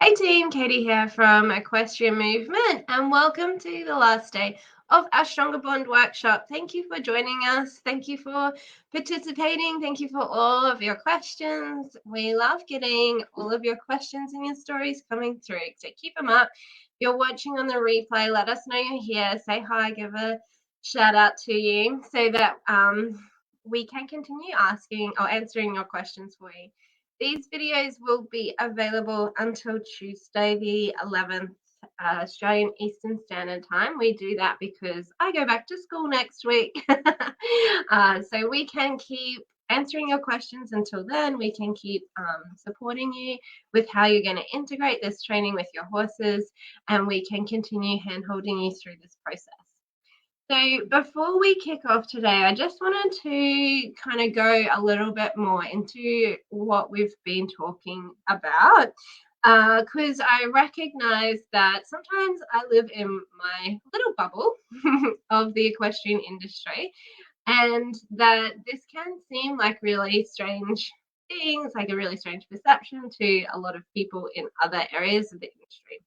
Hey team, Katie here from Equestrian Movement, and welcome to the last day of our Stronger Bond workshop. Thank you for joining us. Thank you for participating. Thank you for all of your questions. We love getting all of your questions and your stories coming through, so keep them up. If you're watching on the replay, let us know you're here. Say hi, give a shout out to you so that we can continue asking or answering your questions for you. These videos will be available until Tuesday, the 11th, Australian Eastern Standard Time. We do that because I go back to school next week. So we can keep answering your questions until then. We can keep supporting you with how you're going to integrate this training with your horses, and we can continue hand-holding you through this process. So before we kick off today, I just wanted to kind of go a little bit more into what we've been talking about, because I recognize that sometimes I live in my little bubble of the equestrian industry, and that this can seem like really strange things, like a really strange perception to a lot of people in other areas of the industry.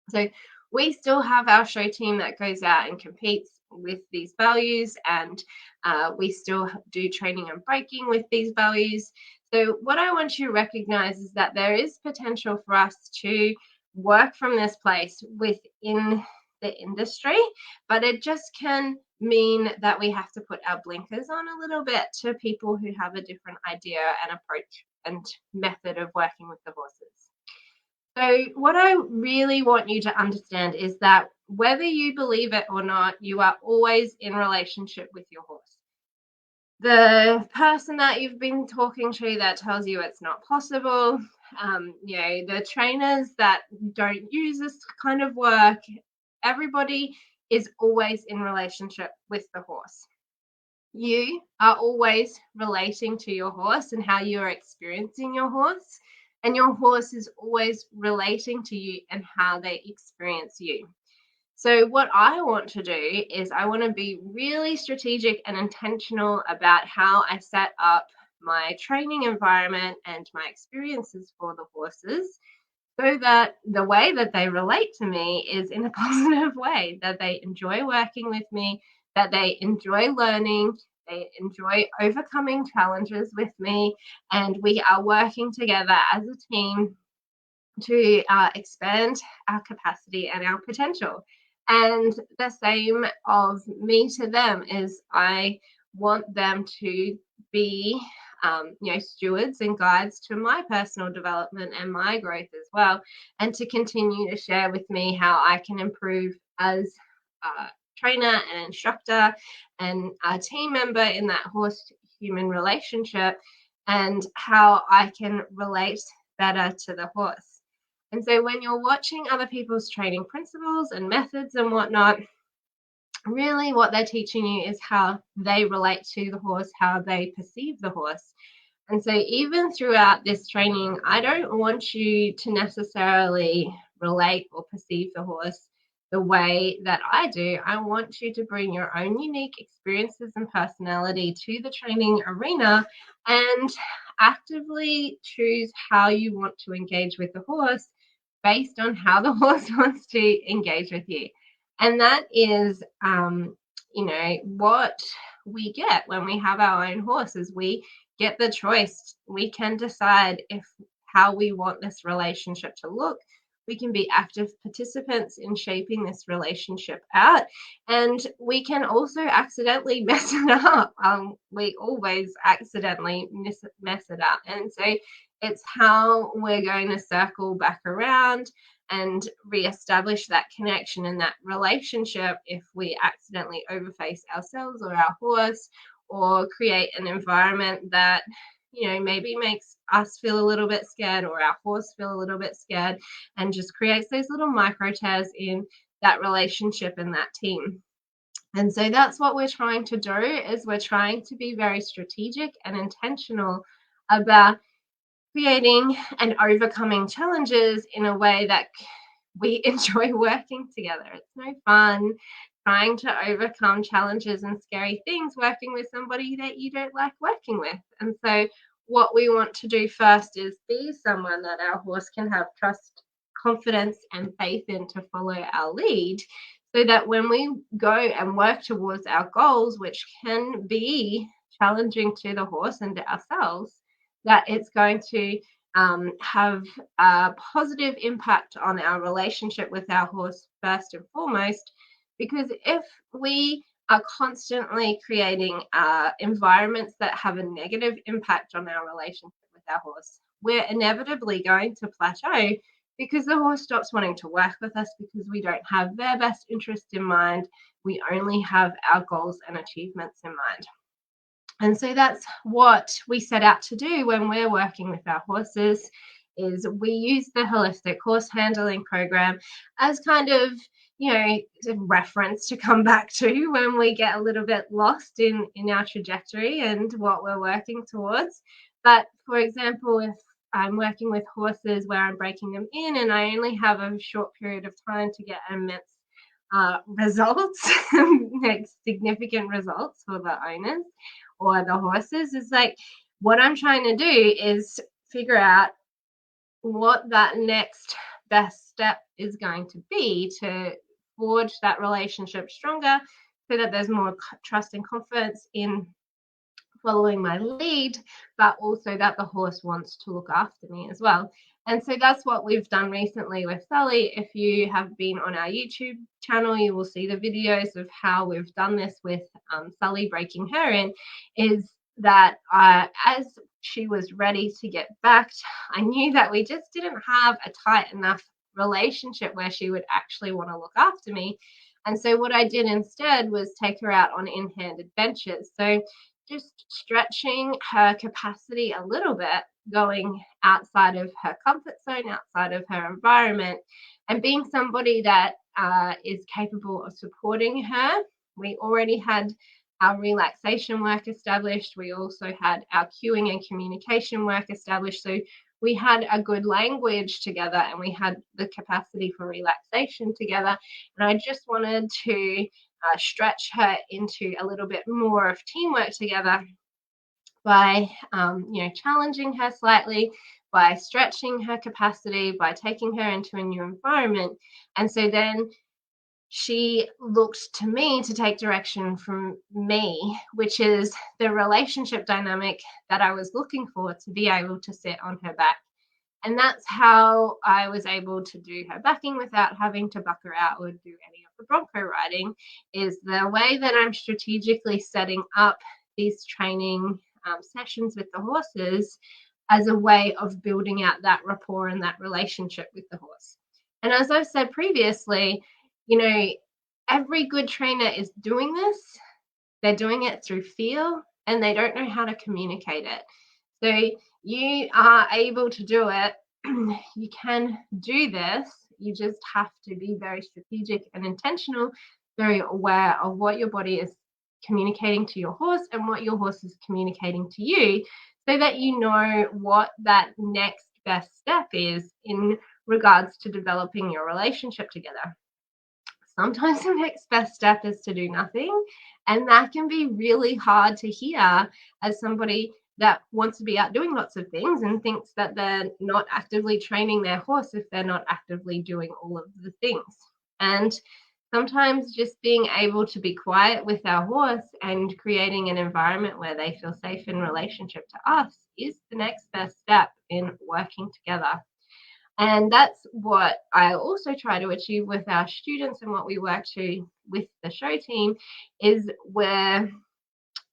So we still have our show team that goes out and competes with these values, and we still do training and breaking with these values. So what I want you to recognize is that there is potential for us to work from this place within the industry, but it just can mean that we have to put our blinkers on a little bit to people who have a different idea and approach and method of working with the horses. So what I really want you to understand is that whether you believe it or not, you are always in relationship with your horse. The person that you've been talking to that tells you it's not possible, the trainers that don't use this kind of work, everybody is always in relationship with the horse. You are always relating to your horse and how you are experiencing your horse. And your horse is always relating to you and how they experience you. So what I want to do is I want to be really strategic and intentional about how I set up my training environment and my experiences for the horses, so that the way that they relate to me is in a positive way, that they enjoy working with me, that they enjoy learning, they enjoy overcoming challenges with me, and we are working together as a team to expand our capacity and our potential. And the same of me to them is I want them to be stewards and guides to my personal development and my growth as well, and to continue to share with me how I can improve as a trainer and instructor and a team member in that horse human relationship, and how I can relate better to the horse. And so when you're watching other people's training principles and methods and whatnot, really what they're teaching you is how they relate to the horse, how they perceive the horse. And so even throughout this training, I don't want you to necessarily relate or perceive the horse the way that I do. I want you to bring your own unique experiences and personality to the training arena and actively choose how you want to engage with the horse based on how the horse wants to engage with you. And that is, what we get when we have our own horses. We get the choice. We can decide how we want this relationship to look. We can be active participants in shaping this relationship out, and we can also accidentally mess it up. We always accidentally mess it up, and so it's how we're going to circle back around and reestablish that connection and that relationship if we accidentally overface ourselves or our horse, or create an environment that maybe makes us feel a little bit scared or our horse feel a little bit scared, and just creates those little micro tears in that relationship and that team. And so that's what we're trying to do, is we're trying to be very strategic and intentional about creating and overcoming challenges in a way that we enjoy working together. It's no fun trying to overcome challenges and scary things working with somebody that you don't like working with. And so what we want to do first is be someone that our horse can have trust confidence and faith in to follow our lead, so that when we go and work towards our goals, which can be challenging to the horse and to ourselves, that it's going to have a positive impact on our relationship with our horse first and foremost. Because if we are constantly creating environments that have a negative impact on our relationship with our horse, we're inevitably going to plateau, because the horse stops wanting to work with us, because we don't have their best interest in mind. We only have our goals and achievements in mind. And so that's what we set out to do when we're working with our horses, is we use the holistic horse handling program as kind of, a reference to come back to when we get a little bit lost in our trajectory and what we're working towards. But for example, if I'm working with horses where I'm breaking them in and I only have a short period of time to get immense results, like significant results for the owners or the horses, is like, what I'm trying to do is figure out what that next best step is going to be to forge that relationship stronger, so that there's more trust and confidence in following my lead, but also that the horse wants to look after me as well. And so that's what we've done recently with Sally. If you have been on our YouTube channel, you will see the videos of how we've done this with Sally breaking her in, is that as she was ready to get backed, I knew that we just didn't have a tight enough relationship where she would actually want to look after me. And so what I did instead was take her out on in-handed benches. So just stretching her capacity a little bit, going outside of her comfort zone, outside of her environment, and being somebody that is capable of supporting her. We already had our relaxation work established. We also had our cueing and communication work established. So we had a good language together, and we had the capacity for relaxation together. And I just wanted to stretch her into a little bit more of teamwork together by challenging her slightly, by stretching her capacity, by taking her into a new environment. And so then she looked to me to take direction from me, which is the relationship dynamic that I was looking for, to be able to sit on her back. And that's how I was able to do her backing without having to buck her out or do any of the bronco riding, is the way that I'm strategically setting up these training sessions with the horses as a way of building out that rapport and that relationship with the horse. And as I've said previously, every good trainer is doing this. They're doing it through feel, and they don't know how to communicate it. So you are able to do it. You can do this. You just have to be very strategic and intentional, very aware of what your body is communicating to your horse and what your horse is communicating to you, so that you know what that next best step is in regards to developing your relationship together. Sometimes the next best step is to do nothing, and that can be really hard to hear as somebody that wants to be out doing lots of things and thinks that they're not actively training their horse if they're not actively doing all of the things. And sometimes just being able to be quiet with our horse and creating an environment where they feel safe in relationship to us is the next best step in working together. And that's what I also try to achieve with our students, and what we work to with the show team is where,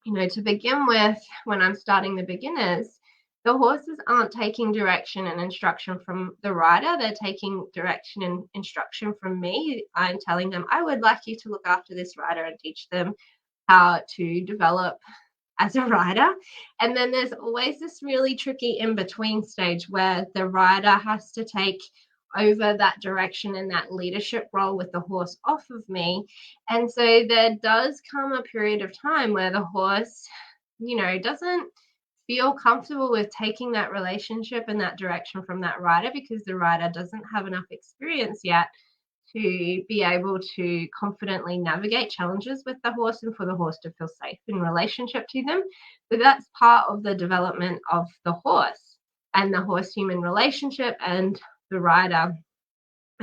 to begin with, when I'm starting the beginners, the horses aren't taking direction and instruction from the rider. They're taking direction and instruction from me. I'm telling them, I would like you to look after this rider and teach them how to develop as a rider. And then there's always this really tricky in-between stage where the rider has to take over that direction and that leadership role with the horse off of me. And so there does come a period of time where the horse, doesn't feel comfortable with taking that relationship and that direction from that rider, because the rider doesn't have enough experience yet to be able to confidently navigate challenges with the horse and for the horse to feel safe in relationship to them. So that's part of the development of the horse and the horse-human relationship and the rider.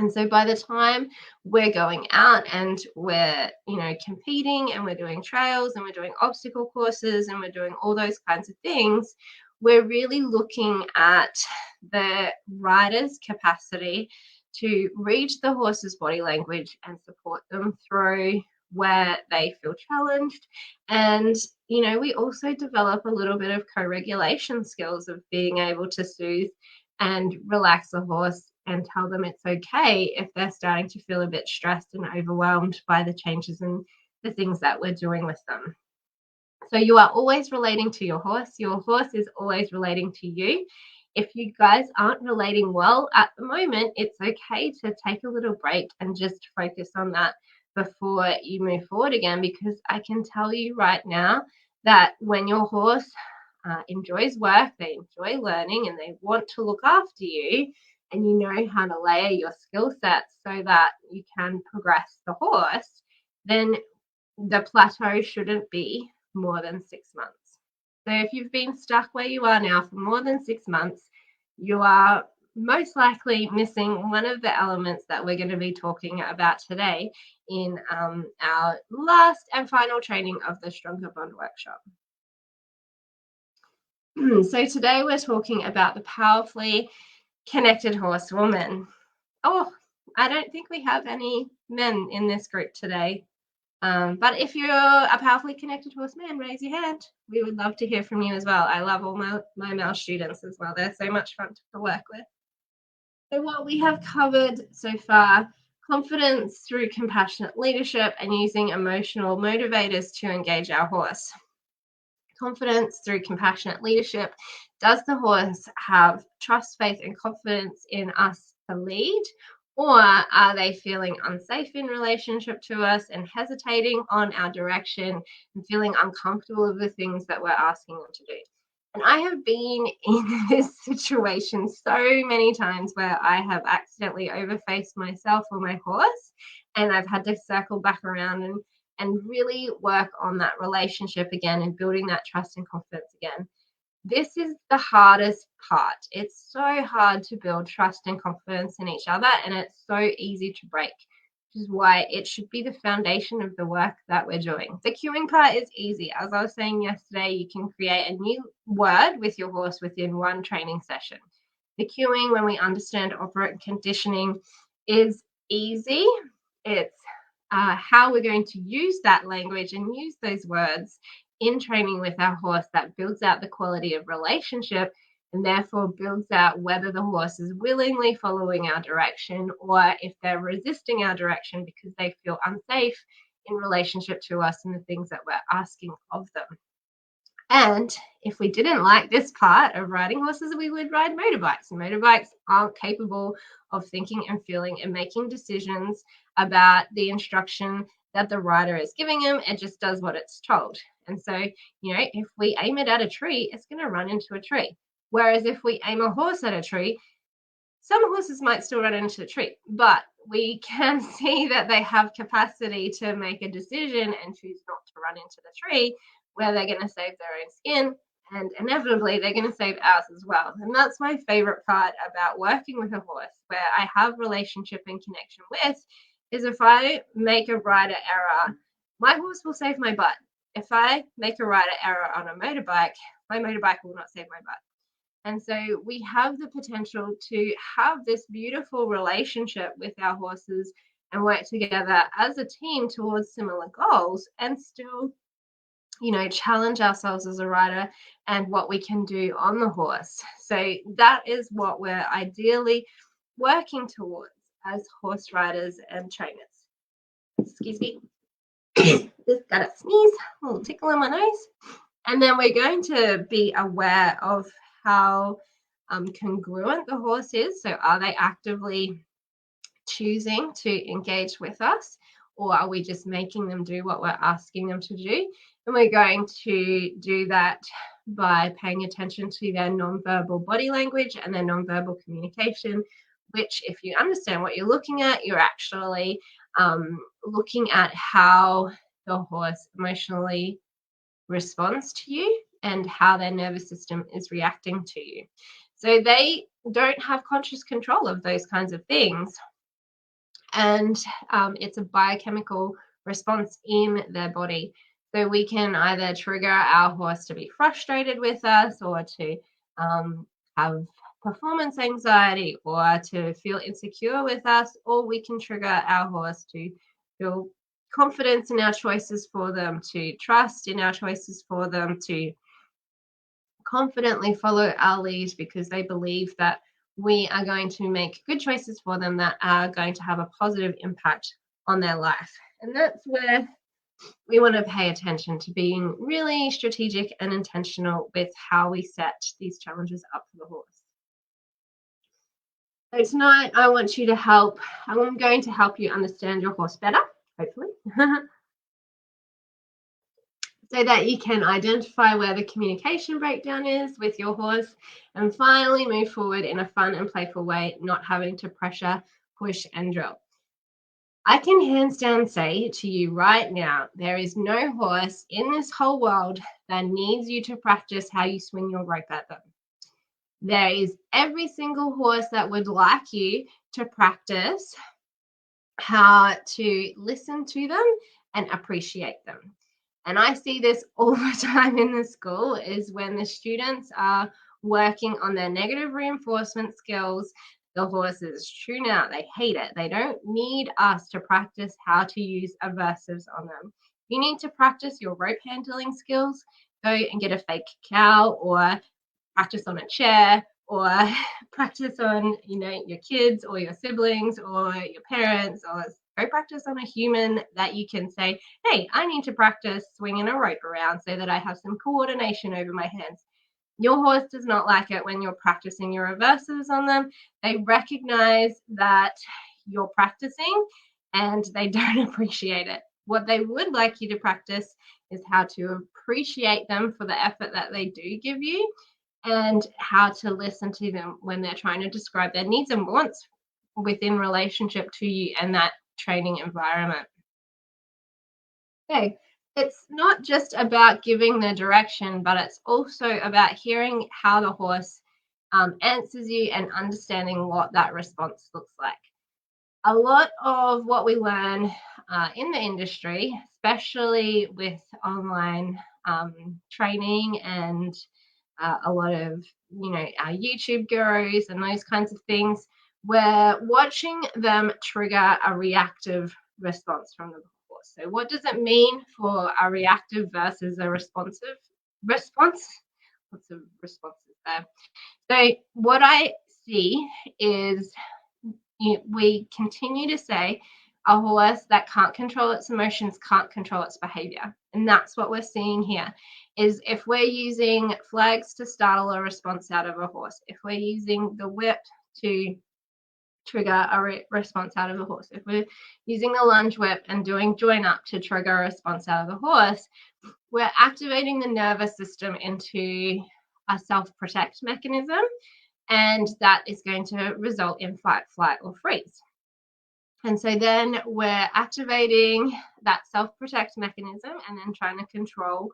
And so by the time we're going out and we're, competing and we're doing trails and we're doing obstacle courses and we're doing all those kinds of things, we're really looking at the rider's capacity to read the horse's body language and support them through where they feel challenged. And, we also develop a little bit of co-regulation skills of being able to soothe and relax the horse and tell them it's okay if they're starting to feel a bit stressed and overwhelmed by the changes and the things that we're doing with them. So you are always relating to your horse. Your horse is always relating to you. If you guys aren't relating well at the moment, it's okay to take a little break and just focus on that before you move forward again, because I can tell you right now that when your horse enjoys work, they enjoy learning, and they want to look after you, and you know how to layer your skill sets so that you can progress the horse, then the plateau shouldn't be more than 6 months. So if you've been stuck where you are now for more than 6 months, you are most likely missing one of the elements that we're going to be talking about today in our last and final training of the Stronger Bond workshop. So today we're talking about the powerfully connected horsewoman. Oh, I don't think we have any men in this group today. But if you're a powerfully connected horseman, raise your hand. We would love to hear from you as well. I love all my male students as well. They're so much fun to work with. So what we have covered so far: confidence through compassionate leadership and using emotional motivators to engage our horse. Confidence through compassionate leadership. Does the horse have trust, faith, and confidence in us to lead? Or are they feeling unsafe in relationship to us and hesitating on our direction and feeling uncomfortable with the things that we're asking them to do? And I have been in this situation so many times where I have accidentally overfaced myself or my horse, and I've had to circle back around and really work on that relationship again and building that trust and confidence again. This is the hardest part. It's so hard to build trust and confidence in each other, and it's so easy to break, which is why it should be the foundation of the work that we're doing. The cueing part is easy. As I was saying yesterday, you can create a new word with your horse within one training session. The cueing, when we understand operant conditioning, is easy. It's how we're going to use that language and use those words in training with our horse that builds out the quality of relationship, and therefore builds out whether the horse is willingly following our direction or if they're resisting our direction because they feel unsafe in relationship to us and the things that we're asking of them. And if we didn't like this part of riding horses, we would ride motorbikes. And motorbikes aren't capable of thinking and feeling and making decisions about the instruction that the rider is giving them. It just does what it's told. And so, if we aim it at a tree, it's going to run into a tree. Whereas if we aim a horse at a tree, some horses might still run into the tree, but we can see that they have capacity to make a decision and choose not to run into the tree, where they're going to save their own skin, and inevitably they're going to save ours as well. And that's my favorite part about working with a horse, where I have relationship and connection with, is if I make a rider error, my horse will save my butt. If I make a rider error on a motorbike, my motorbike will not save my butt. And so we have the potential to have this beautiful relationship with our horses and work together as a team towards similar goals, and still, challenge ourselves as a rider and what we can do on the horse. So that is what we're ideally working towards as horse riders and trainers. Excuse me. Just got a sneeze, a little tickle in my nose. And then we're going to be aware of how congruent the horse is. So are they actively choosing to engage with us, or are we just making them do what we're asking them to do? And we're going to do that by paying attention to their nonverbal body language and their nonverbal communication, which, if you understand what you're looking at, you're actually looking at how the horse emotionally responds to you and how their nervous system is reacting to you. So they don't have conscious control of those kinds of things. and it's a biochemical response in their body. So we can either trigger our horse to be frustrated with us, or to have performance anxiety, or to feel insecure with us, or we can trigger our horse to feel confidence in our choices for them, to trust in our choices for them, to confidently follow our lead because they believe that we are going to make good choices for them that are going to have a positive impact on their life. And that's where we want to pay attention to being really strategic and intentional with how we set these challenges up for the horse. So tonight I'm going to help you understand your horse better, hopefully. So that you can identify where the communication breakdown is with your horse, and finally move forward in a fun and playful way, not having to pressure, push, and drill. I can hands down say to you right now, there is no horse in this whole world that needs you to practice how you swing your rope at them. There is every single horse that would like you to practice how to listen to them and appreciate them. And I see this all the time in the school, is when the students are working on their negative reinforcement skills, the horses tune out. They hate it. They don't need us to practice how to use aversives on them. You need to practice your rope handling skills. Go and get a fake cow, or practice on a chair, or practice on, your kids or your siblings or your parents, or go practice on a human that you can say, hey, I need to practice swinging a rope around so that I have some coordination over my hands. Your horse does not like it when you're practicing your reverses on them. They recognize that you're practicing and they don't appreciate it. What they would like you to practice is how to appreciate them for the effort that they do give you, and how to listen to them when they're trying to describe their needs and wants within relationship to you and that training environment. Okay, it's not just about giving the direction, but it's also about hearing how the horse answers you and understanding what that response looks like. A lot of what we learn in the industry, especially with online training and a lot of, our YouTube gurus and those kinds of things, we're watching them trigger a reactive response from the horse. So what does it mean for a reactive versus a responsive response? Lots of responses there. So what I see is we continue to say a horse that can't control its emotions can't control its behavior. And that's what we're seeing here, is if we're using flags to startle a response out of a horse, if we're using the whip to trigger a response out of a horse, if we're using the lunge whip and doing join up to trigger a response out of the horse, we're activating the nervous system into a self-protect mechanism, and that is going to result in fight, flight, or freeze. And so then we're activating that self-protect mechanism and then trying to control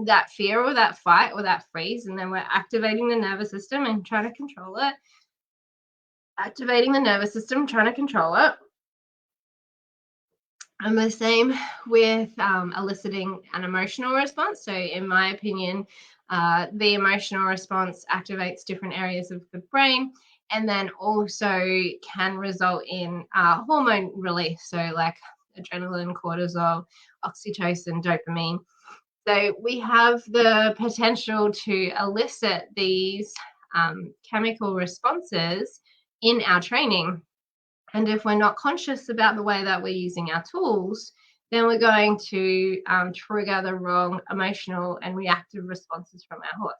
that fear or that fight or that freeze. And then we're activating the nervous system and trying to control it. Activating the nervous system, trying to control it. And the same with eliciting an emotional response. So in my opinion, the emotional response activates different areas of the brain, and then also can result in hormone release, so like adrenaline, cortisol, oxytocin, dopamine. So we have the potential to elicit these chemical responses in our training. And if we're not conscious about the way that we're using our tools, then we're going to trigger the wrong emotional and reactive responses from our horse.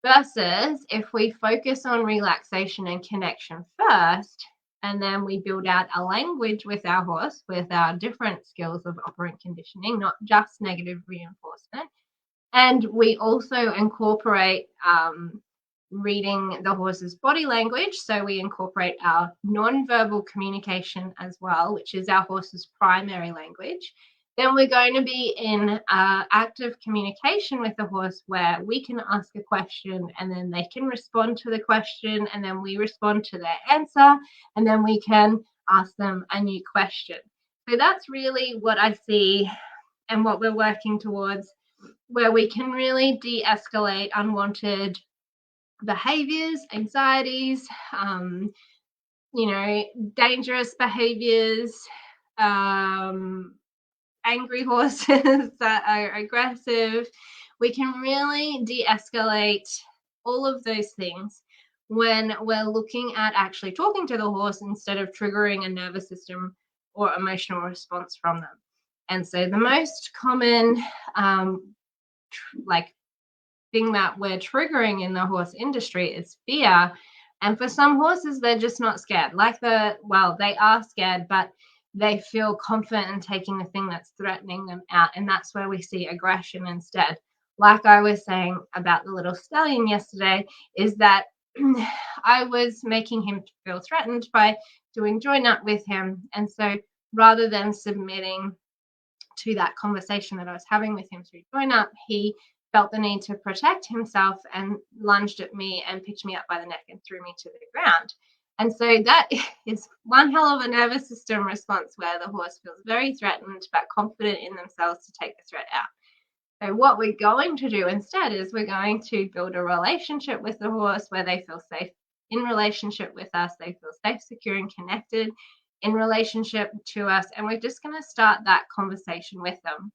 Versus if we focus on relaxation and connection first, and then we build out a language with our horse, with our different skills of operant conditioning, not just negative reinforcement. And we also incorporate reading the horse's body language. So we incorporate our non-verbal communication as well, which is our horse's primary language. Then we're going to be in active communication with the horse, where we can ask a question and then they can respond to the question, and then we respond to their answer, and then we can ask them a new question. So that's really what I see and what we're working towards, where we can really de-escalate unwanted behaviors, anxieties, dangerous behaviors, angry horses that are aggressive. We can really de-escalate all of those things when we're looking at actually talking to the horse instead of triggering a nervous system or emotional response from them. And so the most common thing that we're triggering in the horse industry is fear. And for some horses, they're just not scared. They are scared, but they feel confident in taking the thing that's threatening them out. And that's where we see aggression instead. Like I was saying about the little stallion yesterday, is that I was making him feel threatened by doing join up with him. And so rather than submitting to that conversation that I was having with him through join up, he felt the need to protect himself and lunged at me and picked me up by the neck and threw me to the ground. And so that is one hell of a nervous system response where the horse feels very threatened but confident in themselves to take the threat out. So what we're going to do instead is we're going to build a relationship with the horse where they feel safe in relationship with us. They feel safe, secure, and connected in relationship to us. And we're just going to start that conversation with them.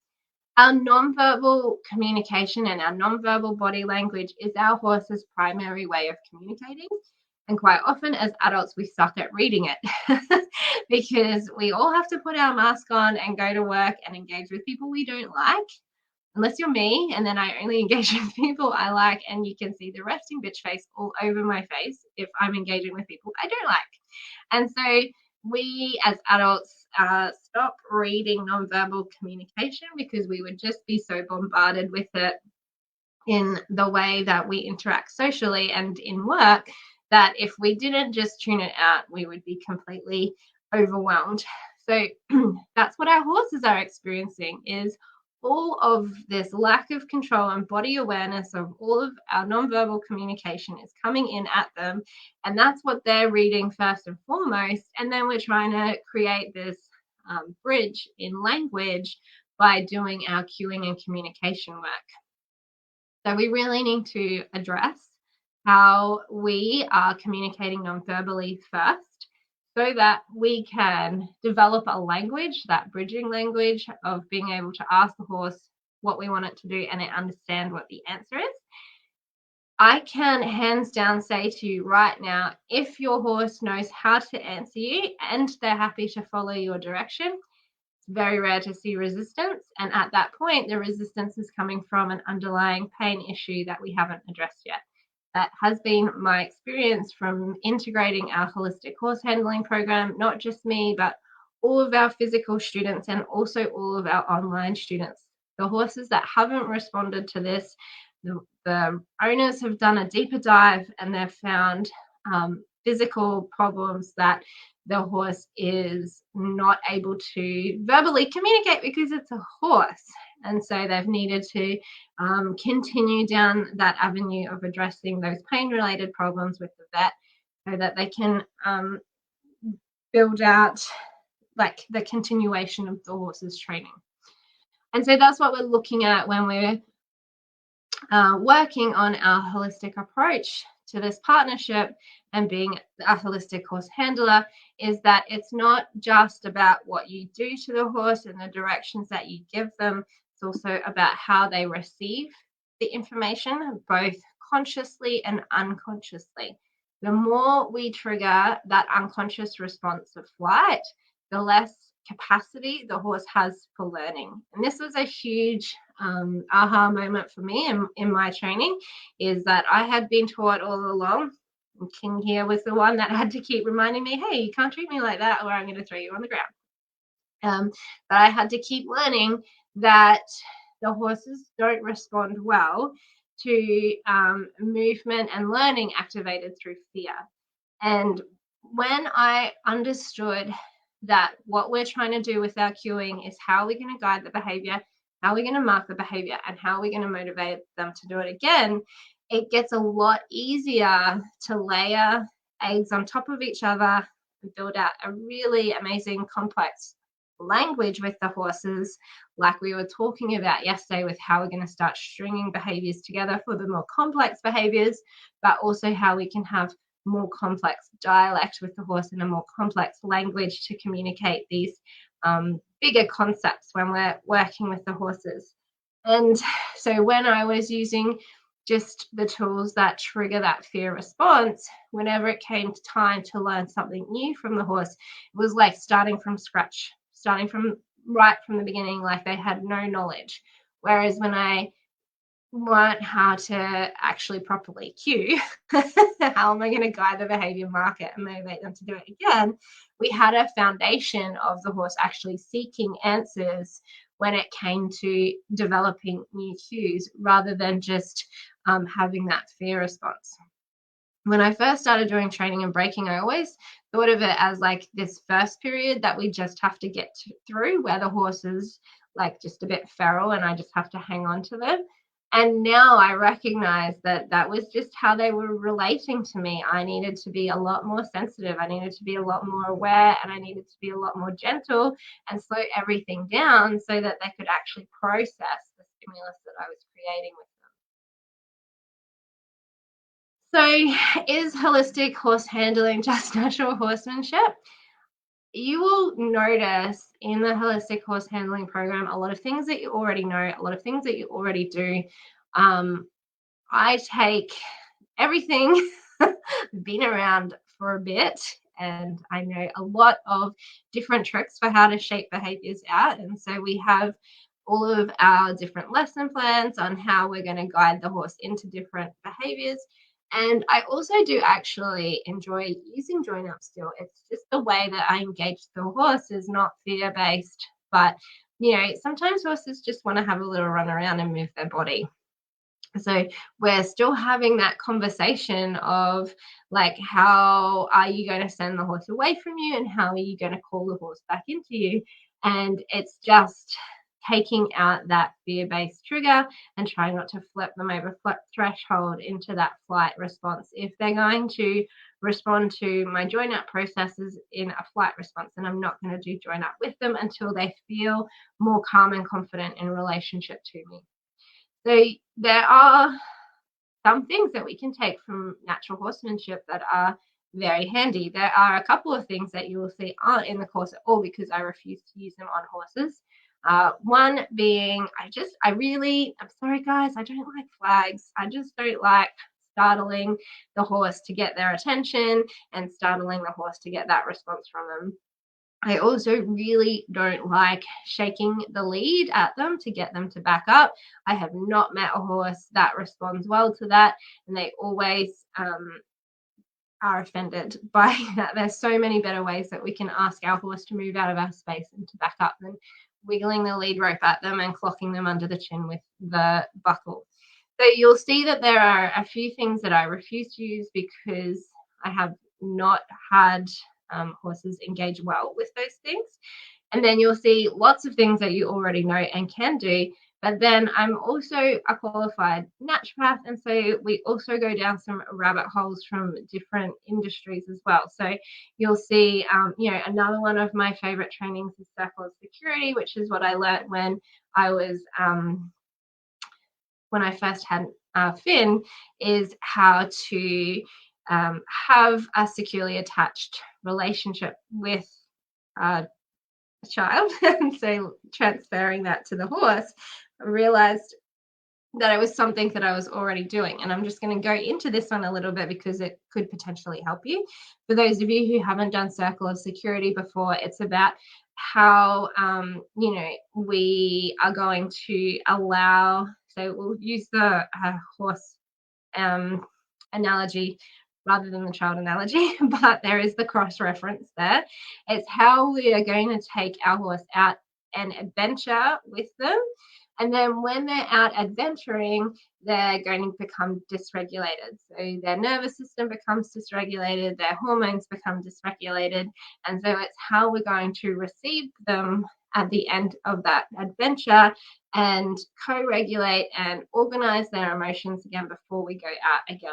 Our nonverbal communication and our nonverbal body language is our horse's primary way of communicating. And quite often as adults, we suck at reading it because we all have to put our mask on and go to work and engage with people we don't like, unless you're me. And then I only engage with people I like. And you can see the resting bitch face all over my face if I'm engaging with people I don't like. And so we as adults stop reading nonverbal communication because we would just be so bombarded with it in the way that we interact socially and in work that if we didn't just tune it out, we would be completely overwhelmed. So that's what our horses are experiencing, is all of this lack of control and body awareness of all of our nonverbal communication is coming in at them. And that's what they're reading first and foremost. And then we're trying to create this bridge in language by doing our cueing and communication work. So we really need to address how we are communicating nonverbally first, so that we can develop a language, that bridging language of being able to ask the horse what we want it to do and it understand what the answer is. I can hands down say to you right now, if your horse knows how to answer you and they're happy to follow your direction, it's very rare to see resistance. And at that point, the resistance is coming from an underlying pain issue that we haven't addressed yet. That has been my experience from integrating our holistic horse handling program, not just me, but all of our physical students and also all of our online students. The horses that haven't responded to this, the owners have done a deeper dive and they've found physical problems that the horse is not able to verbally communicate because it's a horse. And so they've needed to continue down that avenue of addressing those pain-related problems with the vet so that they can build out like the continuation of the horse's training. And so that's what we're looking at when we're working on our holistic approach to this partnership and being a holistic horse handler, is that it's not just about what you do to the horse and the directions that you give them. It's also about how they receive the information, both consciously and unconsciously. The more we trigger that unconscious response of flight, the less capacity the horse has for learning. And this was a huge aha moment for me in my training, is that I had been taught all along, and King here was the one that had to keep reminding me, hey, you can't treat me like that or I'm going to throw you on the ground. But I had to keep learning that the horses don't respond well to movement and learning activated through fear. And when I understood that what we're trying to do with our cueing is how we're going to guide the behavior, how we're going to mark the behavior, and how we're going to motivate them to do it again, it gets a lot easier to layer aids on top of each other, We build out a really amazing, complex language with the horses, like we were talking about yesterday, with how we're going to start stringing behaviors together for the more complex behaviors, but also how we can have more complex dialect with the horse and a more complex language to communicate these bigger concepts when we're working with the horses. And so when I was using just the tools that trigger that fear response, whenever it came to time to learn something new from the horse, it was like starting from scratch, starting from right from the beginning, like they had no knowledge. Whereas when I learned how to actually properly cue, how am I going to guide the behavior, market, and motivate them to do it again, we had a foundation of the horse actually seeking answers when it came to developing new cues, rather than just having that fear response. When I first started doing training and breaking, I always thought of it as like this first period that we just have to get through, where the horse is like just a bit feral and I just have to hang on to them. And now I recognize that that was just how they were relating to me. I needed to be a lot more sensitive. I needed to be a lot more aware, and I needed to be a lot more gentle and slow everything down so that they could actually process the stimulus that I was creating with them. So, is holistic horse handling just natural horsemanship? You will notice in the holistic horse handling program a lot of things that you already know, a lot of things that you already do. I take everything, been around for a bit, and I know a lot of different tricks for how to shape behaviors out. And so we have all of our different lesson plans on how we're going to guide the horse into different behaviors. And I also do actually enjoy using join up still. It's just the way that I engage the horse is not fear based, but sometimes horses just want to have a little run around and move their body. So we're still having that conversation of like, how are you going to send the horse away from you, and how are you going to call the horse back into you? And it's just taking out that fear-based trigger and trying not to flip them over threshold into that flight response. If they're going to respond to my join up processes in a flight response, then I'm not going to do join up with them until they feel more calm and confident in relationship to me. So there are some things that we can take from natural horsemanship that are very handy. There are a couple of things that you will see aren't in the course at all because I refuse to use them on horses. One being, I'm sorry guys, I don't like flags. I just don't like startling the horse to get their attention and startling the horse to get that response from them. I also really don't like shaking the lead at them to get them to back up. I have not met a horse that responds well to that, and they always are offended by that. There's so many better ways that we can ask our horse to move out of our space and to back up than wiggling the lead rope at them and clocking them under the chin with the buckle. So you'll see that there are a few things that I refuse to use because I have not had horses engage well with those things. And then you'll see lots of things that you already know and can do. But then I'm also a qualified naturopath, and so we also go down some rabbit holes from different industries as well. So you'll see, another one of my favorite trainings is circle of security, which is what I learned when I was when I first had Finn, is how to have a securely attached relationship with a child. And so transferring that to the horse, I realized that it was something that I was already doing. And I'm just going to go into this one a little bit because it could potentially help you. For those of you who haven't done circle of security before, it's about how, we are going to allow, so we'll use the horse analogy rather than the child analogy, but there is the cross reference there. It's how we are going to take our horse out and adventure with them. And then when they're out adventuring, they're going to become dysregulated. So their nervous system becomes dysregulated, their hormones become dysregulated. And so it's how we're going to receive them at the end of that adventure and co-regulate and organize their emotions again before we go out again.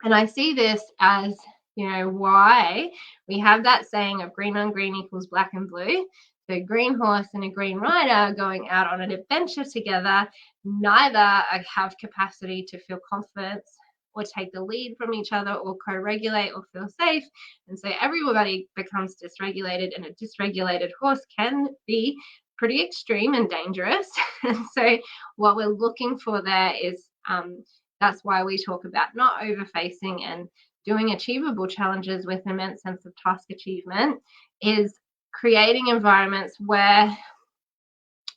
And I see this as, why we have that saying of green on green equals black and blue. So green horse and a green rider going out on an adventure together, neither have capacity to feel confidence or take the lead from each other or co-regulate or feel safe. And so everybody becomes dysregulated, and a dysregulated horse can be pretty extreme and dangerous. And so what we're looking for there is that's why we talk about not overfacing and doing achievable challenges with an immense sense of task achievement, is creating environments where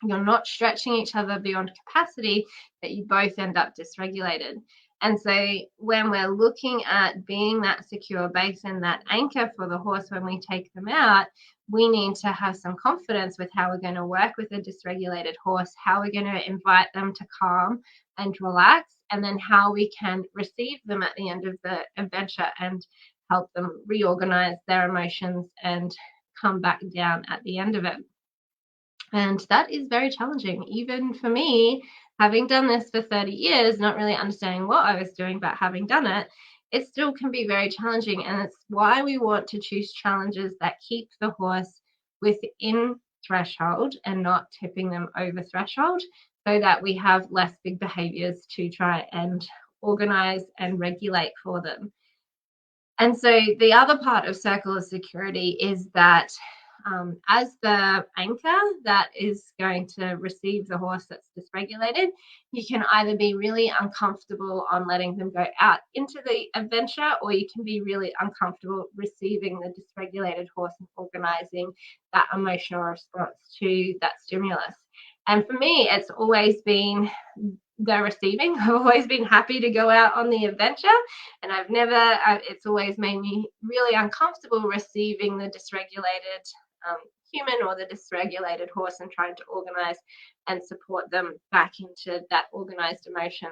you're not stretching each other beyond capacity, that you both end up dysregulated. And so when we're looking at being that secure base and that anchor for the horse when we take them out, we need to have some confidence with how we're going to work with a dysregulated horse, how we're going to invite them to calm and relax, and then how we can receive them at the end of the adventure and help them reorganize their emotions and come back down at the end of it. And that is very challenging, even for me, having done this for 30 years, not really understanding what I was doing, but having done it, it still can be very challenging. And it's why we want to choose challenges that keep the horse within threshold and not tipping them over threshold, so that we have less big behaviors to try and organize and regulate for them. And so the other part of circle of security is that as the anchor that is going to receive the horse that's dysregulated, you can either be really uncomfortable on letting them go out into the adventure, or you can be really uncomfortable receiving the dysregulated horse and organizing that emotional response to that stimulus. And for me, it's always been the receiving. I've always been happy to go out on the adventure, and it's always made me really uncomfortable receiving the dysregulated human or the dysregulated horse and trying to organize and support them back into that organized emotion.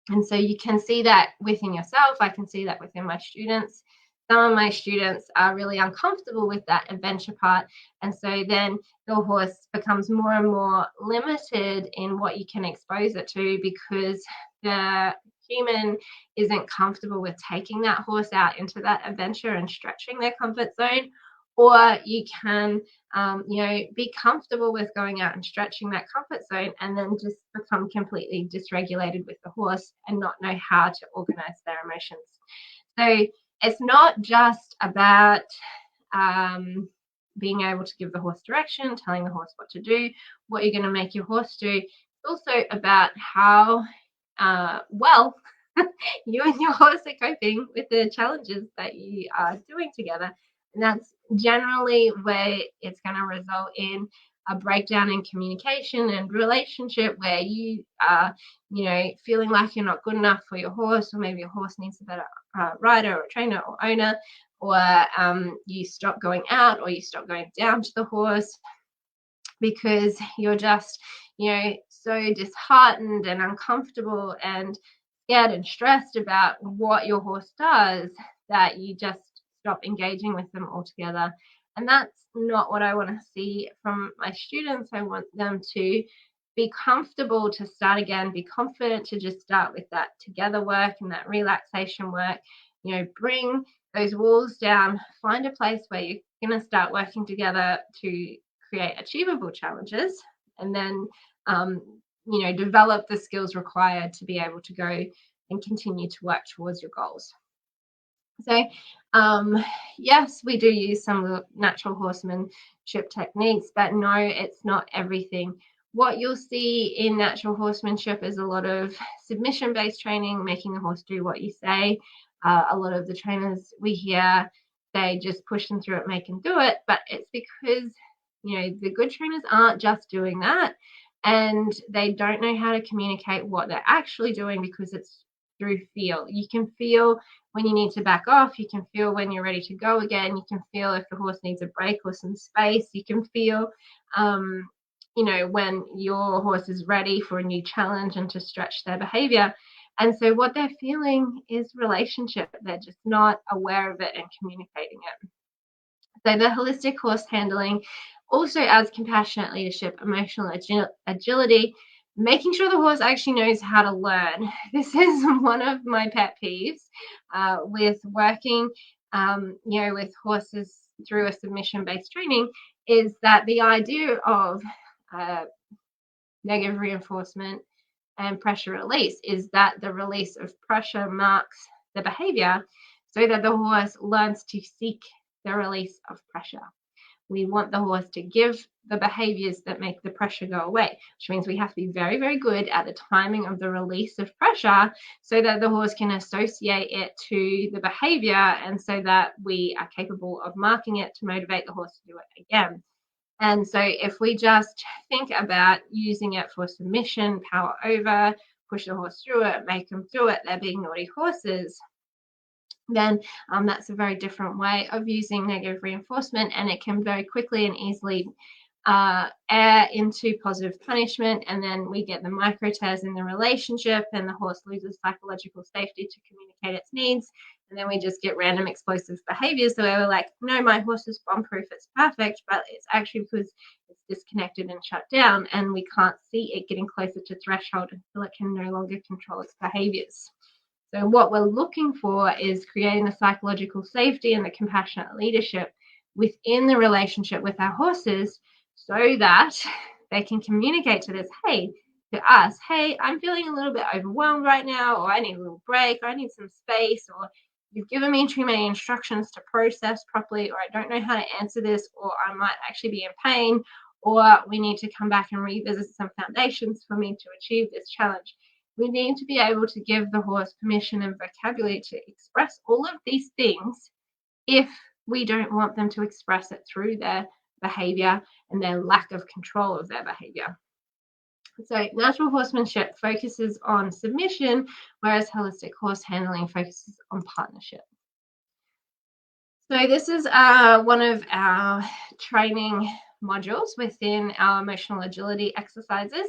And so you can see that within yourself. I can see that within my students. Some of my students are really uncomfortable with that adventure part, and so then your horse becomes more and more limited in what you can expose it to, because the human isn't comfortable with taking that horse out into that adventure and stretching their comfort zone. Or you can, be comfortable with going out and stretching that comfort zone, and then just become completely dysregulated with the horse and not know how to organize their emotions. So it's not just about being able to give the horse direction, telling the horse what to do, what you're going to make your horse do. It's also about how well you and your horse are coping with the challenges that you are doing together. And that's generally where it's going to result in a breakdown in communication and relationship, where you are, feeling like you're not good enough for your horse, or maybe your horse needs a better rider or trainer or owner, or you stop going out, or you stop going down to the horse because you're just, so disheartened and uncomfortable and scared and stressed about what your horse does, that you just stop engaging with them altogether. And that's not what I want to see from my students. I want them to be comfortable to start again, be confident to just start with that together work and that relaxation work. Bring those walls down, find a place where you're going to start working together to create achievable challenges, and then develop the skills required to be able to go and continue to work towards your goals. So yes, we do use some of the natural horsemanship techniques, but no, it's not everything. What you'll see in natural horsemanship is a lot of submission-based training, making the horse do what you say. A lot of the trainers we hear, they just push them through it, make them do it, but it's because the good trainers aren't just doing that, and they don't know how to communicate what they're actually doing, because it's through feel. You can feel when you need to back off. You can feel when you're ready to go again. You can feel if the horse needs a break or some space. You can feel, when your horse is ready for a new challenge and to stretch their behavior. And so what they're feeling is relationship. They're just not aware of it and communicating it. So the holistic horse handling also adds compassionate leadership, emotional agility, making sure the horse actually knows how to learn. This is one of my pet peeves with working, with horses through a submission-based training, is that the idea of uh, negative reinforcement and pressure release is that the release of pressure marks the behavior so that the horse learns to seek the release of pressure. We want the horse to give the behaviors that make the pressure go away, which means we have to be very, very good at the timing of the release of pressure so that the horse can associate it to the behavior and so that we are capable of marking it to motivate the horse to do it again. And so if we just think about using it for submission, power over, push the horse through it, make them do it, they're being naughty horses, then that's a very different way of using negative reinforcement, and it can very quickly and easily err into positive punishment, and then we get the micro tears in the relationship and the horse loses psychological safety to communicate its needs, and then we just get random explosive behaviors where we're like, no, my horse is bomb-proof, it's perfect, but it's actually because it's disconnected and shut down and we can't see it getting closer to threshold until it can no longer control its behaviors. So what we're looking for is creating the psychological safety and the compassionate leadership within the relationship with our horses so that they can communicate to us, hey, I'm feeling a little bit overwhelmed right now, or I need a little break, or I need some space, or you've given me too many instructions to process properly, or I don't know how to answer this, or I might actually be in pain, or we need to come back and revisit some foundations for me to achieve this challenge. We need to be able to give the horse permission and vocabulary to express all of these things if we don't want them to express it through their behavior and their lack of control of their behavior. So natural horsemanship focuses on submission, whereas holistic horse handling focuses on partnership. So this is one of our training modules within our emotional agility exercises.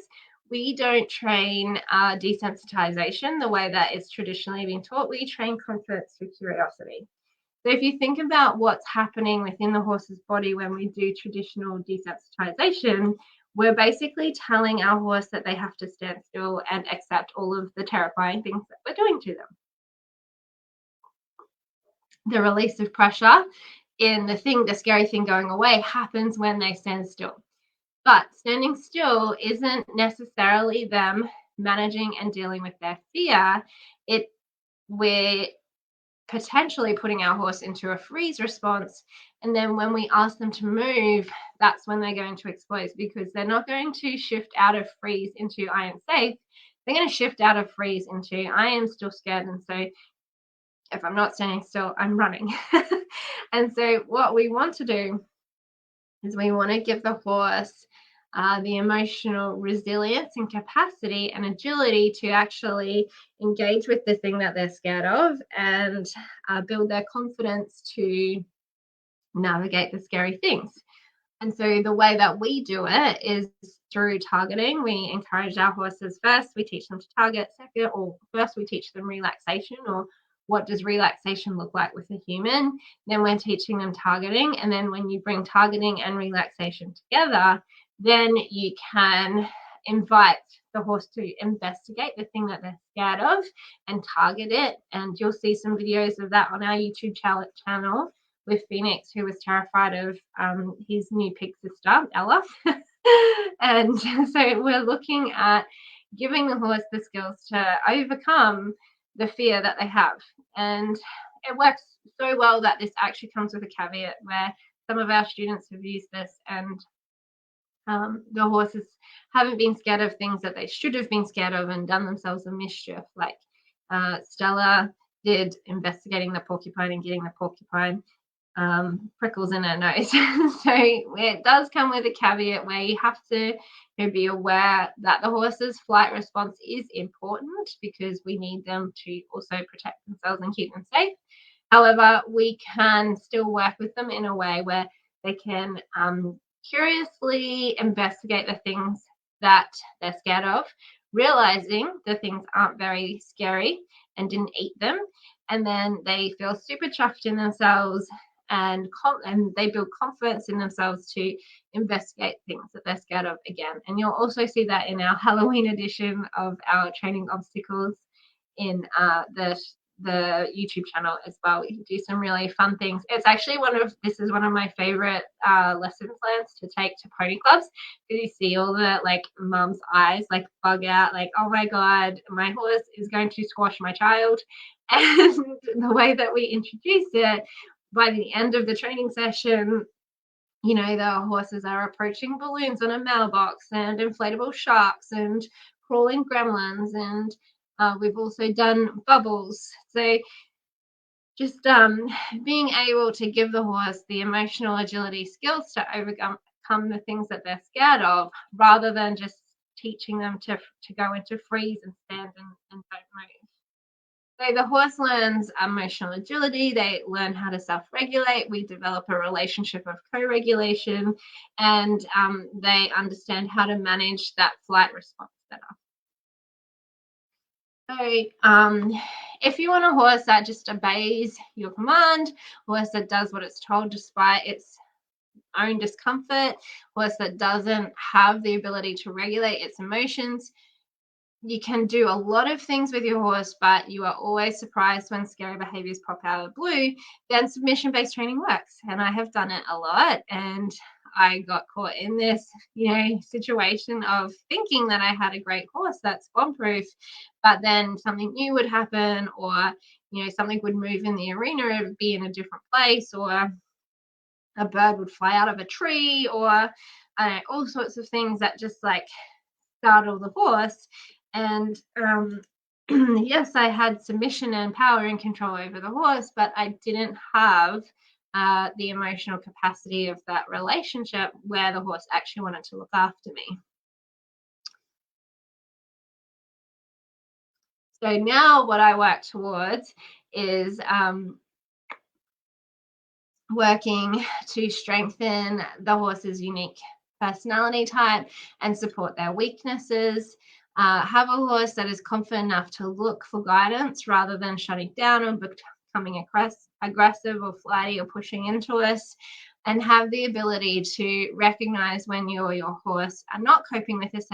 We don't train desensitization the way that it's traditionally been taught. We train confidence through curiosity. So if you think about what's happening within the horse's body when we do traditional desensitization, we're basically telling our horse that they have to stand still and accept all of the terrifying things that we're doing to them. The release of pressure in the scary thing going away happens when they stand still. But standing still isn't necessarily them managing and dealing with their fear. We're potentially putting our horse into a freeze response. And then when we ask them to move, that's when they're going to explode, because they're not going to shift out of freeze into I am safe. They're going to shift out of freeze into I am still scared. And so if I'm not standing still, I'm running. And so what we want to do is we want to give the horse the emotional resilience and capacity and agility to actually engage with the thing that they're scared of and build their confidence to navigate the scary things. And so the way that we do it is through targeting. We encourage our horses first, we teach them to target, second, or first we teach them relaxation, or what does relaxation look like with a human. Then we're teaching them targeting. And then when you bring targeting and relaxation together, then you can invite the horse to investigate the thing that they're scared of and target it. And you'll see some videos of that on our YouTube channel with Phoenix, who was terrified of his new pig sister, Ella. And so we're looking at giving the horse the skills to overcome the fear that they have. And it works so well that this actually comes with a caveat where some of our students have used this and the horses haven't been scared of things that they should have been scared of and done themselves a mischief, like Stella did investigating the porcupine and getting the porcupine prickles in her nose. So it does come with a caveat where you have to be aware that the horse's flight response is important because we need them to also protect themselves and keep them safe. However, we can still work with them in a way where they can curiously investigate the things that they're scared of, realizing the things aren't very scary and didn't eat them, and then they feel super chuffed in themselves and they build confidence in themselves to investigate things that they're scared of again. And you'll also see that in our Halloween edition of our training obstacles in the YouTube channel as well. We can do some really fun things. It's actually this is one of my favorite lesson plans to take to pony clubs, because you see all the like mum's eyes like bug out, like, oh my god, my horse is going to squash my child. And the way that we introduce it, by the end of the training session, the horses are approaching balloons on a mailbox and inflatable sharks and crawling gremlins, and we've also done bubbles. So just being able to give the horse the emotional agility skills to overcome the things that they're scared of, rather than just teaching them to go into freeze and stand and don't move. So the horse learns emotional agility, they learn how to self-regulate, we develop a relationship of co-regulation, and they understand how to manage that flight response better. So if you want a horse that just obeys your command, a horse that does what it's told despite its own discomfort, a horse that doesn't have the ability to regulate its emotions, you can do a lot of things with your horse, but you are always surprised when scary behaviors pop out of the blue, then submission-based training works. And I have done it a lot, and I got caught in this, situation of thinking that I had a great horse that's bomb-proof, but then something new would happen, or, something would move in the arena, it would be in a different place, or a bird would fly out of a tree, or all sorts of things that just like startle the horse. And yes, I had submission and power and control over the horse, but I didn't have the emotional capacity of that relationship where the horse actually wanted to look after me. So now what I work towards is working to strengthen the horse's unique personality type and support their weaknesses. Have a horse that is confident enough to look for guidance rather than shutting down or becoming aggressive or flighty or pushing into us, and have the ability to recognize when you or your horse are not coping with this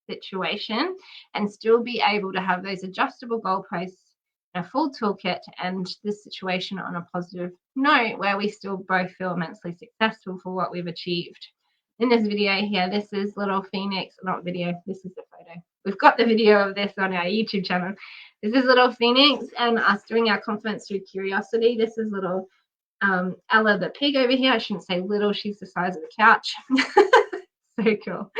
situation, and still be able to have those adjustable goalposts, a full toolkit, and this situation on a positive note where we still both feel immensely successful for what we've achieved. In this video here, this is little Phoenix, not video, this is the photo. We've got the video of this on our YouTube channel. This is little Phoenix and us doing our confidence through curiosity. This is little Ella the pig over here. I shouldn't say little, she's the size of a couch. So cool.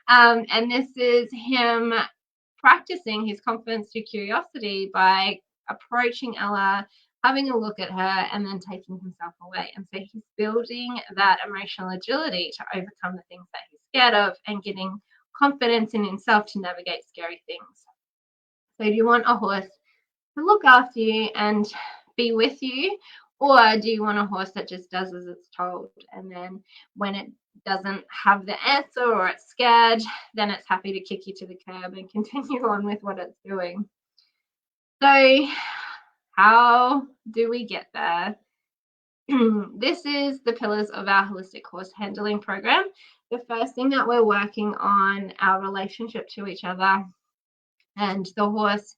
And this is him practicing his confidence through curiosity by approaching Ella, having a look at her, and then taking himself away. And so he's building that emotional agility to overcome the things that he's scared of and getting confidence in himself to navigate scary things. So do you want a horse to look after you and be with you, or do you want a horse that just does as it's told, and then when it doesn't have the answer or it's scared, then it's happy to kick you to the curb and continue on with what it's doing? So how do we get there? This is the pillars of our holistic horse handling program. The first thing that we're working on, our relationship to each other and the horse,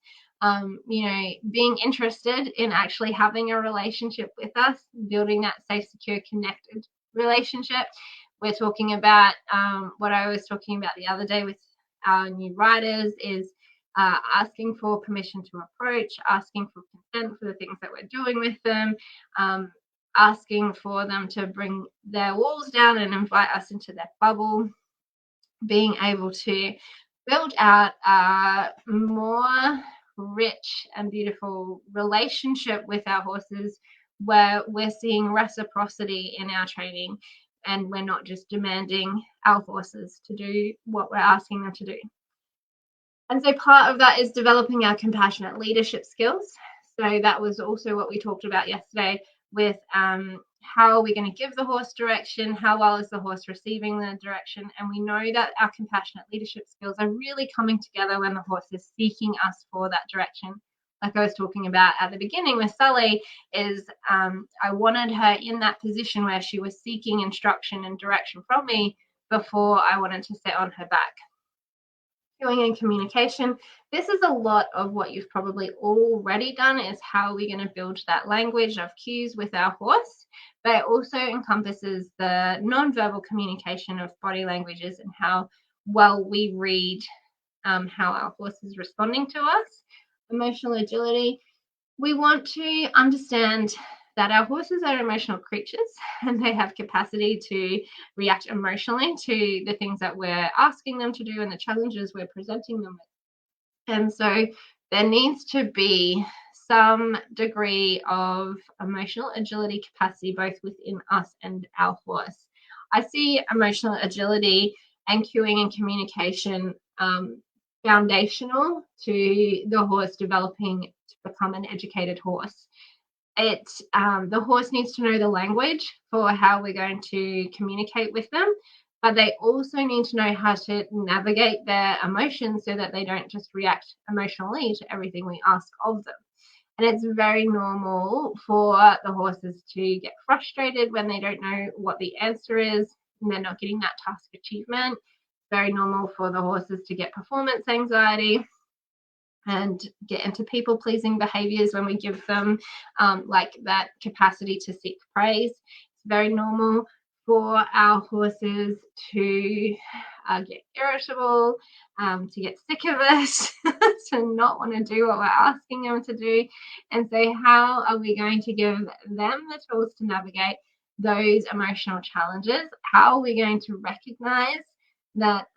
being interested in actually having a relationship with us, building that safe, secure, connected relationship. We're talking about what I was talking about the other day with our new riders is asking for permission to approach, asking for consent for the things that we're doing with them, asking for them to bring their walls down and invite us into their bubble, being able to build out a more rich and beautiful relationship with our horses where we're seeing reciprocity in our training and we're not just demanding our horses to do what we're asking them to do. And so part of that is developing our compassionate leadership skills. So that was also what we talked about yesterday with how are we going to give the horse direction, how well is the horse receiving the direction, and we know that our compassionate leadership skills are really coming together when the horse is seeking us for that direction like I was talking about at the beginning with Sully, is I wanted her in that position where she was seeking instruction and direction from me before I wanted to sit on her back. Cueing and communication. This is a lot of what you've probably already done, is how we're going to build that language of cues with our horse, but it also encompasses the nonverbal communication of body languages and how well we read how our horse is responding to us. Emotional agility. We want to understand that our horses are emotional creatures and they have capacity to react emotionally to the things that we're asking them to do and the challenges we're presenting them with. And so there needs to be some degree of emotional agility capacity both within us and our horse. I see emotional agility and cueing and communication foundational to the horse developing to become an educated horse. The horse needs to know the language for how we're going to communicate with them, but they also need to know how to navigate their emotions so that they don't just react emotionally to everything we ask of them. And it's very normal for the horses to get frustrated when they don't know what the answer is and they're not getting that task achievement. It's very normal for the horses to get performance anxiety and get into people-pleasing behaviors when we give them like that capacity to seek praise. It's very normal for our horses to get irritable, to get sick of it, to not want to do what we're asking them to do. And so how are we going to give them the tools to navigate those emotional challenges? How are we going to recognize that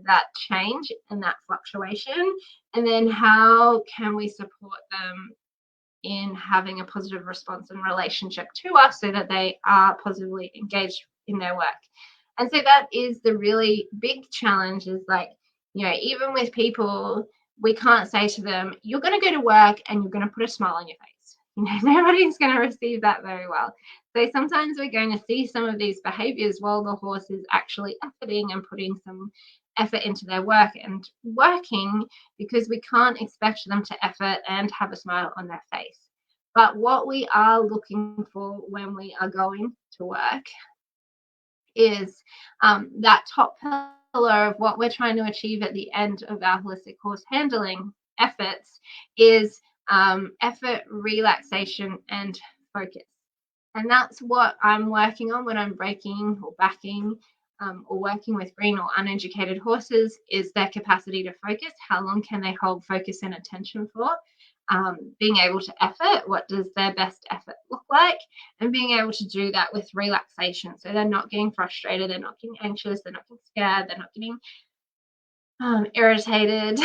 that change and that fluctuation, and then how can we support them in having a positive response and relationship to us so that they are positively engaged in their work. And so that is the really big challenge, is like, you know, even with people, we can't say to them, you're going to go to work and you're going to put a smile on your face. You know, nobody's going to receive that very well. So sometimes we're going to see some of these behaviors while the horse is actually efforting and putting some effort into their work and working, because we can't expect them to effort and have a smile on their face. But what we are looking for when we are going to work is that top pillar of what we're trying to achieve at the end of our holistic horse handling efforts is effort, relaxation, and focus. And that's what I'm working on when I'm breaking or backing or working with green or uneducated horses, is their capacity to focus. How long can they hold focus and attention for? Being able to effort, what does their best effort look like? And being able to do that with relaxation. So they're not getting frustrated, they're not getting anxious, they're not getting scared, they're not getting irritated.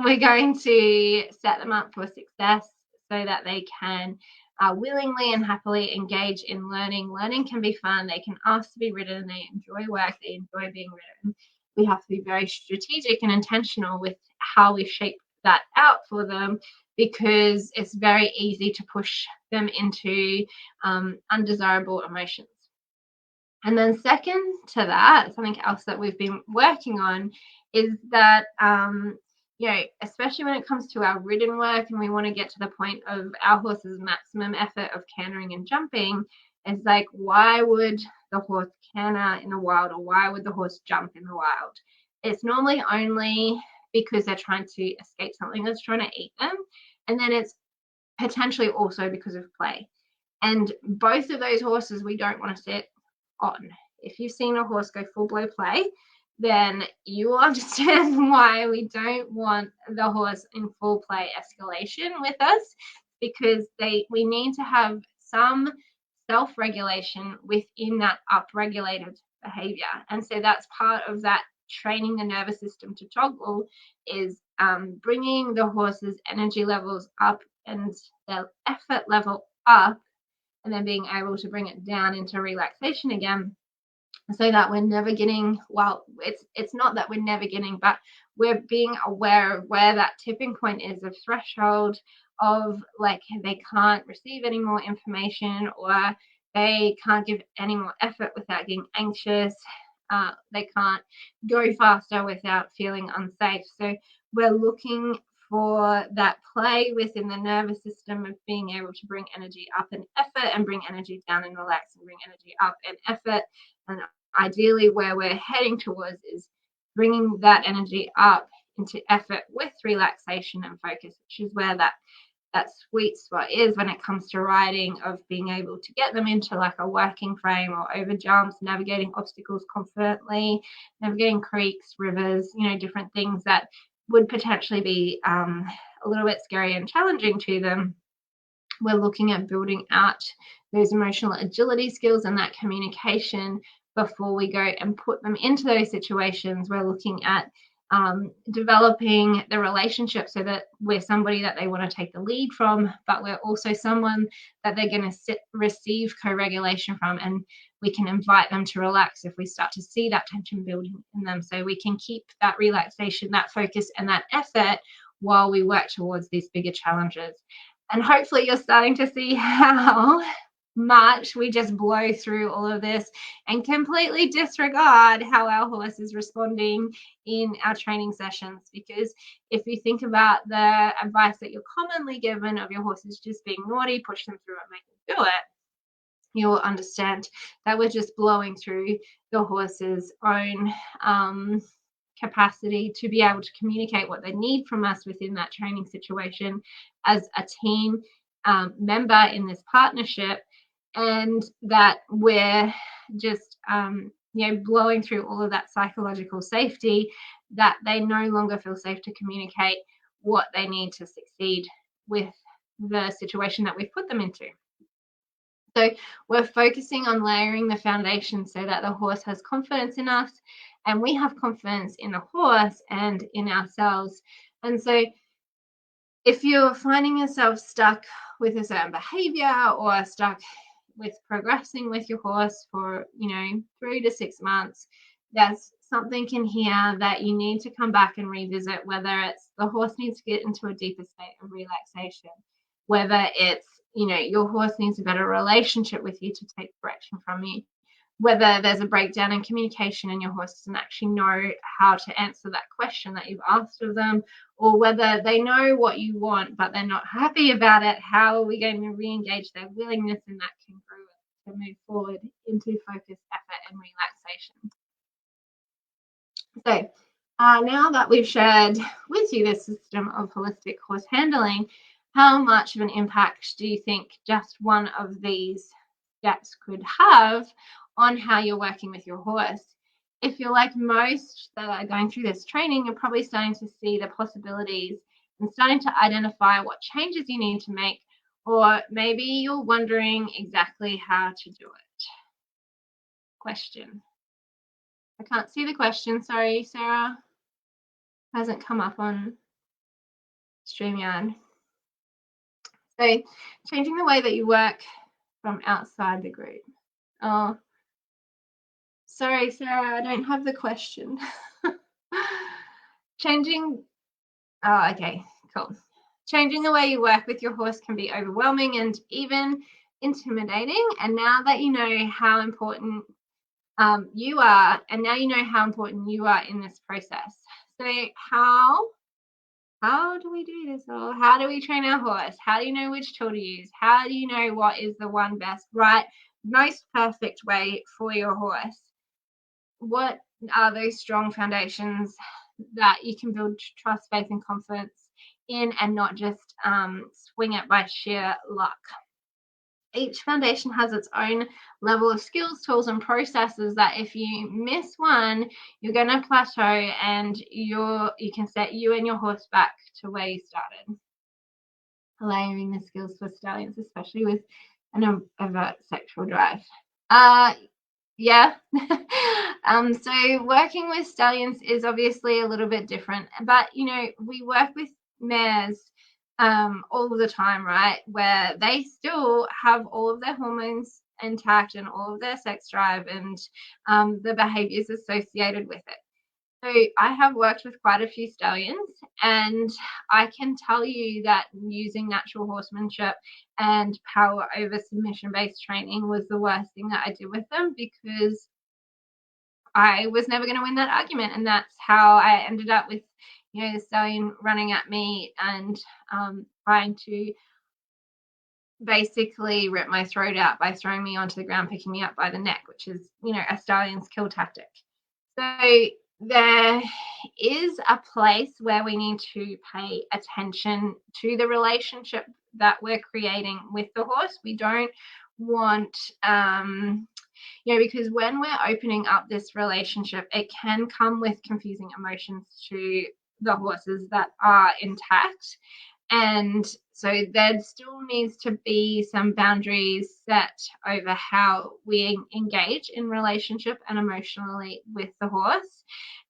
We're going to set them up for success so that they can willingly and happily engage in learning. Learning can be fun. They can ask to be ridden. They enjoy work. They enjoy being ridden. We have to be very strategic and intentional with how we shape that out for them, because it's very easy to push them into undesirable emotions. And then second to that, something else that we've been working on is that, you know, especially when it comes to our ridden work and we want to get to the point of our horse's maximum effort of cantering and jumping, it's like, why would the horse canter in the wild, or why would the horse jump in the wild? It's normally only because they're trying to escape something that's trying to eat them. And then it's potentially also because of play. And both of those horses we don't want to sit on. If you've seen a horse go full blow play, then you will understand why we don't want the horse in full play escalation with us, because we need to have some self-regulation within that upregulated behavior. And so that's part of that training the nervous system to toggle, is bringing the horse's energy levels up and their effort level up, and then being able to bring it down into relaxation again, so that we're never getting, well, it's not that we're never getting, but we're being aware of where that tipping point is, of threshold of like they can't receive any more information, or they can't give any more effort without getting anxious. They can't go faster without feeling unsafe. So we're looking for that play within the nervous system of being able to bring energy up in effort and bring energy down and relax and bring energy up in effort. And ideally, where we're heading towards is bringing that energy up into effort with relaxation and focus, which is where that sweet spot is when it comes to riding, of being able to get them into like a working frame or over jumps, navigating obstacles confidently, navigating creeks, rivers, different things that would potentially be a little bit scary and challenging to them. We're looking at building out those emotional agility skills and that communication before we go and put them into those situations. We're looking at developing the relationship so that we're somebody that they want to take the lead from, but we're also someone that they're going to receive co-regulation from, and we can invite them to relax if we start to see that tension building in them, so we can keep that relaxation, that focus, and that effort while we work towards these bigger challenges. And hopefully you're starting to see how much we just blow through all of this and completely disregard how our horse is responding in our training sessions. Because if you think about the advice that you're commonly given of your horses just being naughty, push them through it, make them do it, you will understand that we're just blowing through the horse's own capacity to be able to communicate what they need from us within that training situation as a team member in this partnership, and that we're just blowing through all of that psychological safety, that they no longer feel safe to communicate what they need to succeed with the situation that we've put them into. So we're focusing on layering the foundation so that the horse has confidence in us and we have confidence in the horse and in ourselves. And so if you're finding yourself stuck with a certain behavior or stuck with progressing with your horse for 3 to 6 months, there's something in here that you need to come back and revisit, whether it's the horse needs to get into a deeper state of relaxation, whether it's your horse needs a better relationship with you to take direction from you, whether there's a breakdown in communication and your horse doesn't actually know how to answer that question that you've asked of them, or whether they know what you want but they're not happy about it. How are we going to re-engage their willingness in that congruence to move forward into focus, effort, and relaxation? So now that we've shared with you this system of holistic horse handling, how much of an impact do you think just one of these steps could have on how you're working with your horse? If you're like most that are going through this training, you're probably starting to see the possibilities and starting to identify what changes you need to make, or maybe you're wondering exactly how to do it. Question. I can't see the question. Sorry, Sarah. Hasn't come up on StreamYard. So changing the way that you work from outside the group. Oh, sorry, Sarah, I don't have the question. Okay, cool. Changing the way you work with your horse can be overwhelming and even intimidating. And now that you know how important you are, and now you know how important you are in this process. So how do we do this? Or how do we train our horse? How do you know which tool to use? How do you know what is the one best, right, most perfect way for your horse? What are those strong foundations that you can build trust, faith, and confidence in, and not just swing it by sheer luck? Each foundation has its own level of skills, tools, and processes that if you miss one, you're going to plateau, and you can set you and your horse back to where you started. Layering the skills for stallions, especially with an overt sexual drive. Yeah. So working with stallions is obviously a little bit different, but we work with mares all the time, right? Where they still have all of their hormones intact and all of their sex drive and the behaviors associated with it. So I have worked with quite a few stallions, and I can tell you that using natural horsemanship and power over submission-based training was the worst thing that I did with them, because I was never going to win that argument. And that's how I ended up with, the stallion running at me and trying to basically rip my throat out by throwing me onto the ground, picking me up by the neck, which is, a stallion's kill tactic. So there is a place where we need to pay attention to the relationship that we're creating with the horse. We don't want, because when we're opening up this relationship, it can come with confusing emotions to the horses that are intact. And so there still needs to be some boundaries set over how we engage in relationship and emotionally with the horse.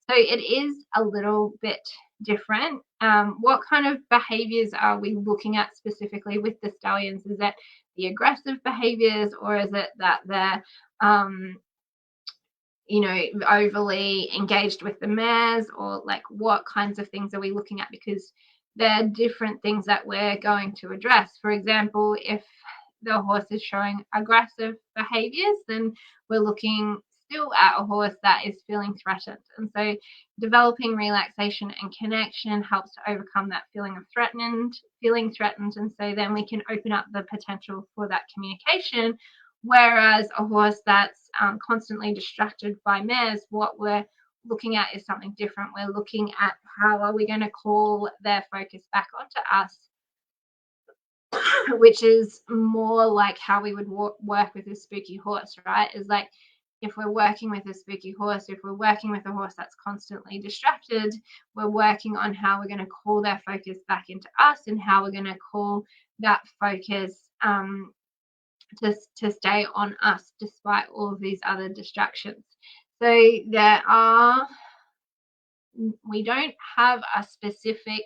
So it is a little bit different. What kind of behaviors are we looking at specifically with the stallions? Is it the aggressive behaviors, or is it that they're overly engaged with the mares, or like what kinds of things are we looking at? Because there are different things that we're going to address. For example, if the horse is showing aggressive behaviors, then we're looking still at a horse that is feeling threatened. And so developing relaxation and connection helps to overcome that feeling threatened. And so then we can open up the potential for that communication. Whereas a horse that's constantly distracted by mares, what we're looking at is something different. We're looking at how are we going to call their focus back onto us, which is more like how we would work with a spooky horse, right? Is like if we're working with a spooky horse, if we're working with a horse that's constantly distracted, we're working on how we're going to call their focus back into us and how we're going to call that focus to stay on us despite all of these other distractions. So we don't have a specific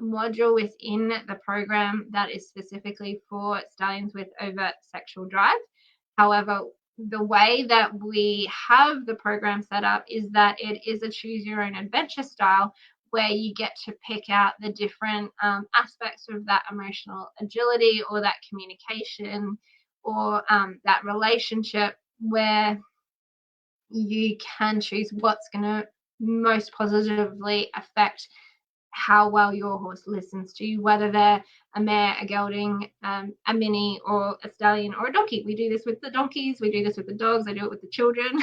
module within the program that is specifically for stallions with overt sexual drive. However, the way that we have the program set up is that it is a choose your own adventure style, where you get to pick out the different aspects of that emotional agility or that communication or that relationship, where you can choose what's going to most positively affect how well your horse listens to you, whether they're a mare, a gelding, a mini, or a stallion, or a donkey. We do this with the donkeys, we do this with the dogs, I do it with the children.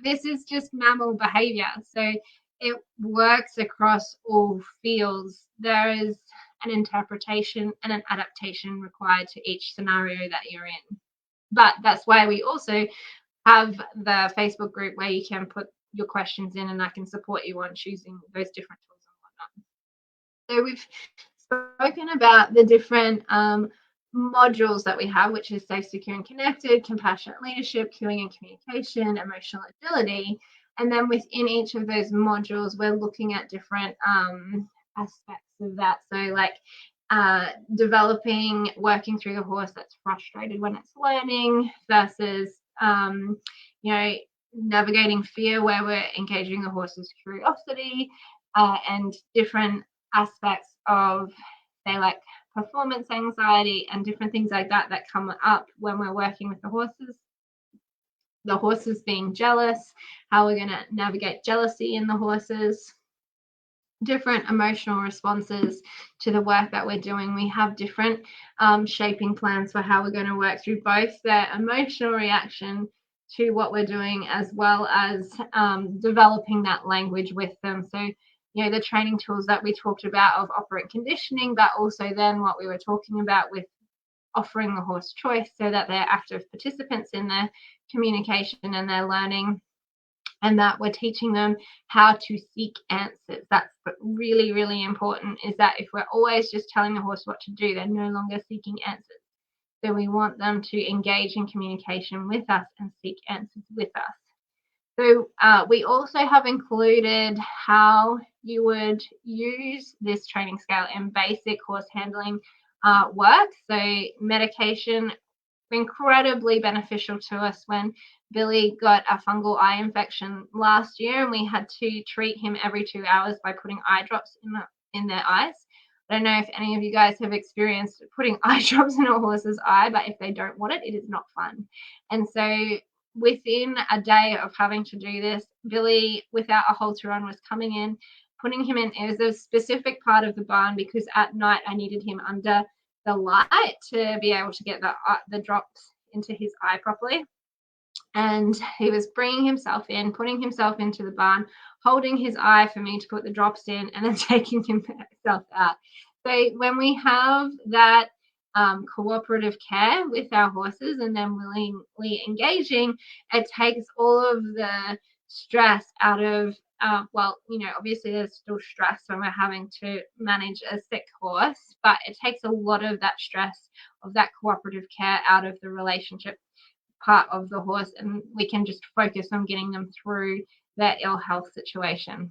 This is just mammal behavior. So it works across all fields. There is an interpretation and an adaptation required to each scenario that you're in. But that's why we also have the Facebook group where you can put your questions in and I can support you on choosing those different tools and whatnot. So we've spoken about the different modules that we have, which is safe, secure, and connected, compassionate leadership, cueing and communication, emotional agility. And then within each of those modules, we're looking at different aspects of that. So like developing, working through the horse that's frustrated when it's learning versus, navigating fear, where we're engaging the horse's curiosity, and different aspects of, say, like performance anxiety and different things like that that come up when we're working with the horses being jealous, how we're going to navigate jealousy in the horses, different emotional responses to the work that we're doing. We have different shaping plans for how we're going to work through both their emotional reaction to what we're doing, as well as developing that language with them. So, the training tools that we talked about of operant conditioning, but also then what we were talking about with offering the horse choice so that they're active participants in their communication and their learning, and that we're teaching them how to seek answers. That's really, really important, is that if we're always just telling the horse what to do, they're no longer seeking answers. So we want them to engage in communication with us and seek answers with us. So we also have included how you would use this training scale in basic horse handling work. So medication, incredibly beneficial to us when Billy got a fungal eye infection last year, and we had to treat him every 2 hours by putting eye drops in their eyes. I don't know if any of you guys have experienced putting eye drops in a horse's eye, but if they don't want it, it is not fun. And so within a day of having to do this, Billy, without a halter on, was coming in putting him in, it was a specific part of the barn because at night I needed him under the light to be able to get the drops into his eye properly. And he was bringing himself in, putting himself into the barn, holding his eye for me to put the drops in, and then taking himself out. So when we have that cooperative care with our horses and then willingly engaging, it takes all of the stress out of, obviously there's still stress when we're having to manage a sick horse, but it takes a lot of that stress of that cooperative care out of the relationship part of the horse, and we can just focus on getting them through their ill health situation.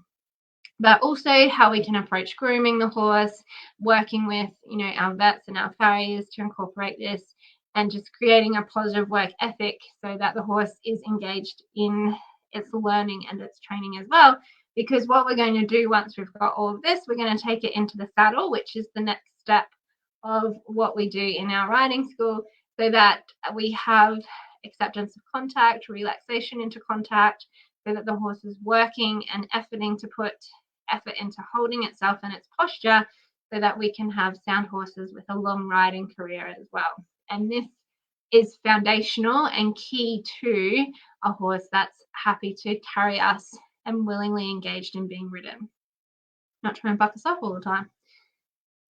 But also how we can approach grooming the horse, working with our vets and our farriers to incorporate this, and just creating a positive work ethic so that the horse is engaged in its learning and its training as well. Because what we're going to do once we've got all of this, we're going to take it into the saddle, which is the next step of what we do in our riding school, so that we have acceptance of contact, relaxation into contact, so that the horse is working and efforting to put effort into holding itself and its posture, so that we can have sound horses with a long riding career as well. And this is foundational and key to a horse that's happy to carry us and willingly engaged in being ridden, not try and buck us off all the time.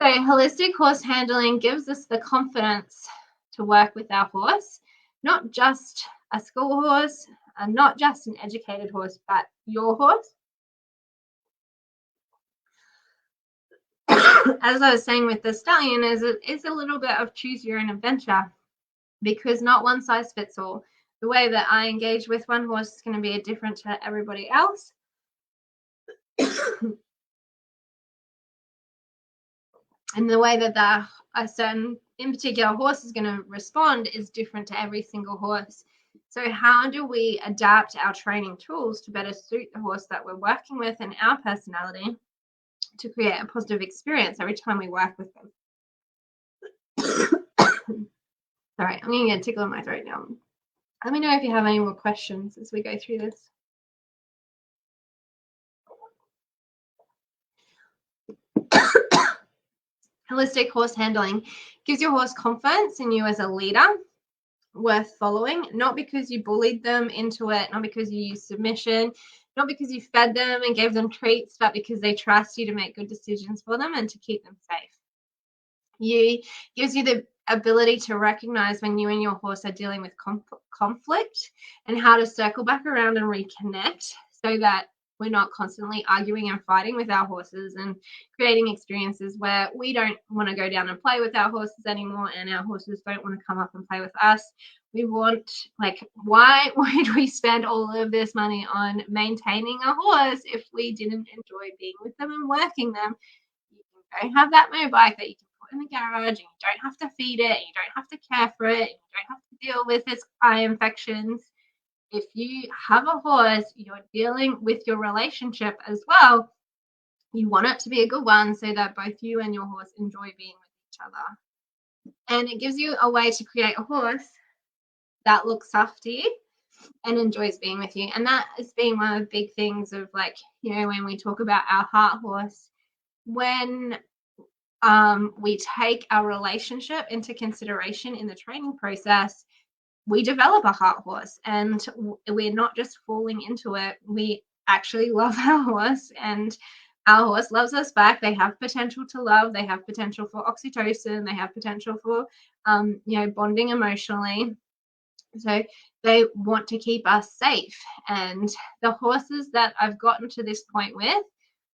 So holistic horse handling gives us the confidence to work with our horse, not just a school horse, and not just an educated horse, but your horse. As I was saying with the stallion, is a little bit of choose your own adventure, because not one size fits all. The way that I engage with one horse is going to be different to everybody else. And the way that a certain in particular horse is going to respond is different to every single horse. So how do we adapt our training tools to better suit the horse that we're working with and our personality to create a positive experience every time we work with them? Sorry, I'm going to get a tickle in my throat now. Let me know if you have any more questions as we go through this. Holistic horse handling gives your horse confidence in you as a leader worth following, not because you bullied them into it, not because you used submission, not because you fed them and gave them treats, but because they trust you to make good decisions for them and to keep them safe. Gives you the ability to recognize when you and your horse are dealing with conflict and how to circle back around and reconnect, so that we're not constantly arguing and fighting with our horses and creating experiences where we don't want to go down and play with our horses anymore and our horses don't want to come up and play with us. We want, why would we spend all of this money on maintaining a horse if we didn't enjoy being with them and working them? You don't have that motorbike that you can put in the garage, and you don't have to feed it, and you don't have to care for it, and you don't have to deal with its eye infections. If you have a horse, you're dealing with your relationship as well. You want it to be a good one so that both you and your horse enjoy being with each other. And it gives you a way to create a horse that looks after you and enjoys being with you. And that has been one of the big things of, when we talk about our heart horse, when we take our relationship into consideration in the training process, we develop a heart horse, and we're not just falling into it. We actually love our horse, and our horse loves us back. They have potential to love. They have potential for oxytocin. They have potential for, bonding emotionally. So they want to keep us safe. And the horses that I've gotten to this point with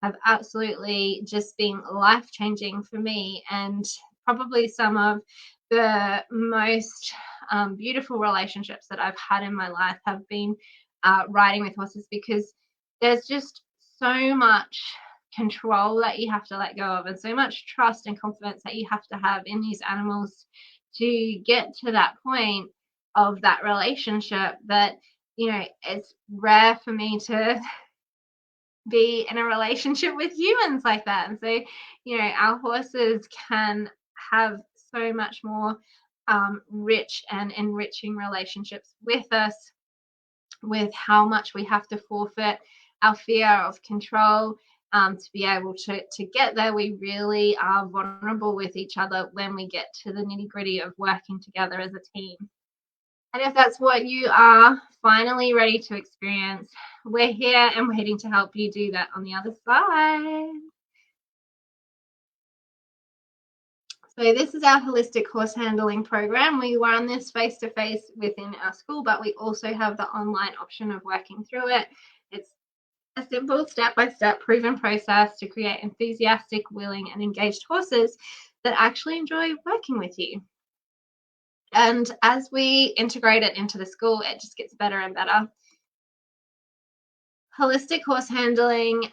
have absolutely just been life-changing for me, and probably some of the most beautiful relationships that I've had in my life have been riding with horses, because there's just so much control that you have to let go of, and so much trust and confidence that you have to have in these animals to get to that point of that relationship, that it's rare for me to be in a relationship with humans like that. And so our horses can have so much more rich and enriching relationships with us, with how much we have to forfeit our fear of control to be able to get there. We really are vulnerable with each other when we get to the nitty-gritty of working together as a team. And if that's what you are finally ready to experience, we're here and waiting to help you do that on the other side. So this is our holistic horse handling program. We run this face-to-face within our school, but we also have the online option of working through it. It's a simple step-by-step proven process to create enthusiastic, willing, and engaged horses that actually enjoy working with you. And as we integrate it into the school, it just gets better and better. Holistic horse handling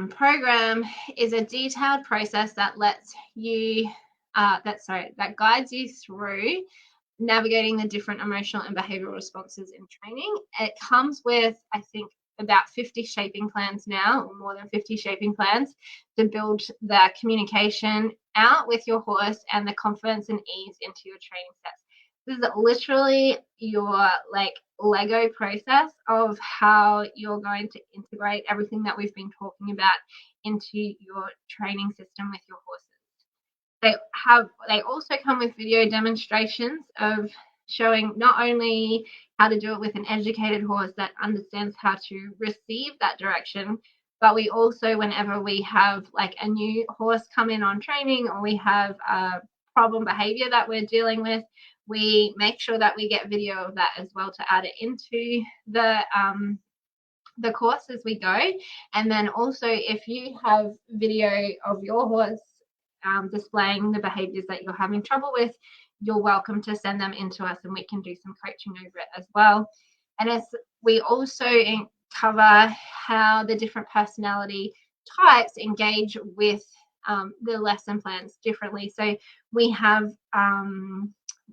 program is a detailed process that lets you that guides you through navigating the different emotional and behavioral responses in training. It comes with, I think, about 50 shaping plans now, or more than 50 shaping plans, to build the communication out with your horse and the confidence and ease into your training sets. This is literally your Lego process of how you're going to integrate everything that we've been talking about into your training system with your horses. They also come with video demonstrations of showing not only how to do it with an educated horse that understands how to receive that direction, but we also, whenever we have a new horse come in on training, or we have a problem behavior that we're dealing with, we make sure that we get video of that as well to add it into the course as we go. And then also, if you have video of your horse displaying the behaviors that you're having trouble with, you're welcome to send them into us and we can do some coaching over it as well. And we also cover how the different personality types engage with the lesson plans differently. So we have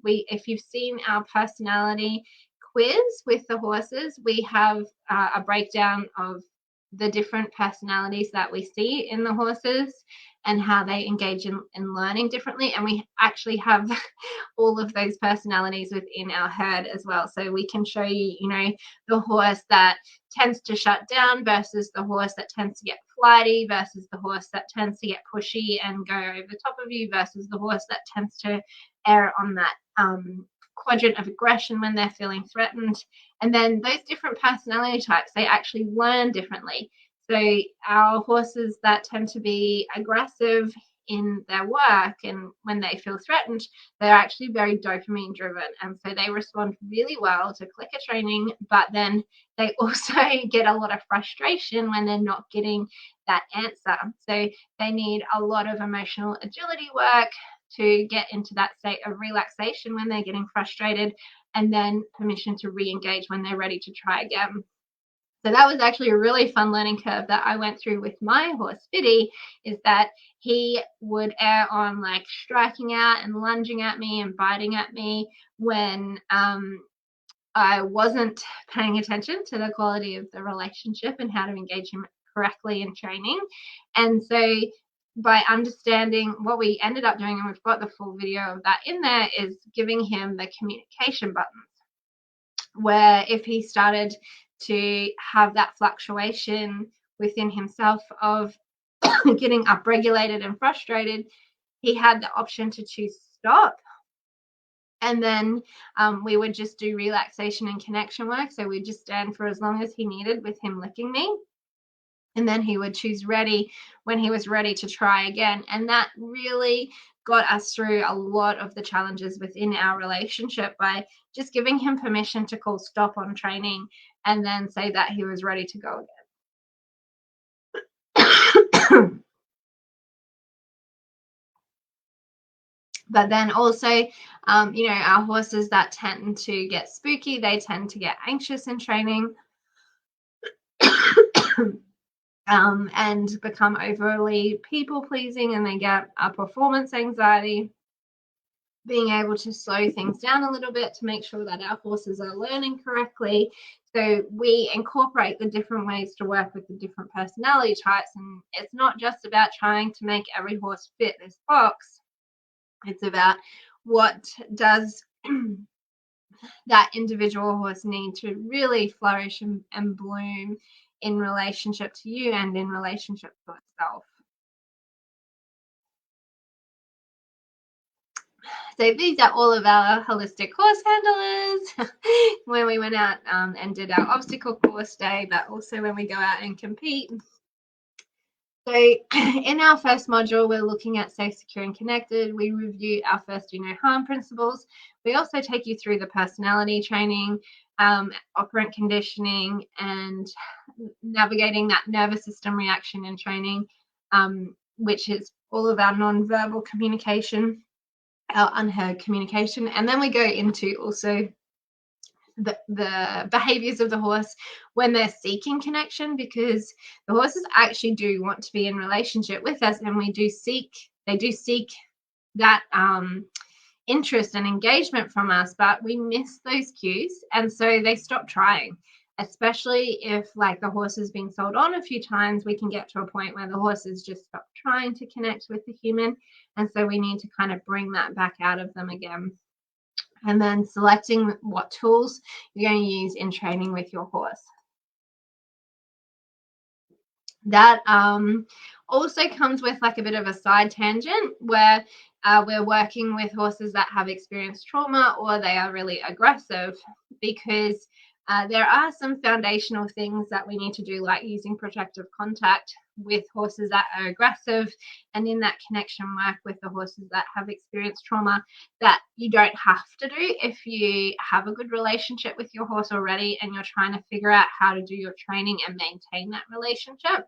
if you've seen our personality quiz with the horses, we have a breakdown of the different personalities that we see in the horses and how they engage in learning differently. And we actually have all of those personalities within our herd as well. So we can show you, the horse that tends to shut down versus the horse that tends to get flighty versus the horse that tends to get pushy and go over the top of you versus the horse that tends to err on that quadrant of aggression when they're feeling threatened. And then those different personality types, they actually learn differently. So our horses that tend to be aggressive in their work and when they feel threatened, they're actually very dopamine driven. And so they respond really well to clicker training, but then they also get a lot of frustration when they're not getting that answer. So they need a lot of emotional agility work to get into that state of relaxation when they're getting frustrated, and then permission to re-engage when they're ready to try again. So that was actually a really fun learning curve that I went through with my horse, Biddy, is that he would err on striking out and lunging at me and biting at me when I wasn't paying attention to the quality of the relationship and how to engage him correctly in training. And so by understanding what we ended up doing, and we've got the full video of that in there, is giving him the communication buttons, where if he started to have that fluctuation within himself of getting upregulated and frustrated, he had the option to choose stop. And then we would just do relaxation and connection work. So we'd just stand for as long as he needed with him licking me. And then he would choose ready when he was ready to try again. And that really got us through a lot of the challenges within our relationship by just giving him permission to call stop on training and then say that he was ready to go again. But then also, our horses that tend to get spooky, they tend to get anxious in training. And become overly people-pleasing, and they get a performance anxiety. Being able to slow things down a little bit to make sure that our horses are learning correctly. So we incorporate the different ways to work with the different personality types, and it's not just about trying to make every horse fit this box. It's about what does that individual horse need to really flourish and bloom in relationship to you and in relationship to itself. So these are all of our holistic horse handlers when we went out and did our obstacle course day, but also when we go out and compete. So in our first module, we're looking at safe, secure, and connected. We review our first do no harm principles. We also take you through the personality training, operant conditioning, and navigating that nervous system reaction and training, which is all of our non-verbal communication, our unheard communication. And then we go into also the behaviors of the horse when they're seeking connection, because the horses actually do want to be in relationship with us, and they do seek that interest and engagement from us, but we miss those cues, and so they stop trying. Especially if, like, the horse has been sold on a few times, we can get to a point where the horses just stop trying to connect with the human, and so we need to kind of bring that back out of them again. And then selecting what tools you're going to use in training with your horse. That also comes with like a bit of a side tangent where we're working with horses that have experienced trauma or they are really aggressive, because there are some foundational things that we need to do, like using protective contact with horses that are aggressive, and in that connection work with the horses that have experienced trauma, that you don't have to do if you have a good relationship with your horse already and you're trying to figure out how to do your training and maintain that relationship.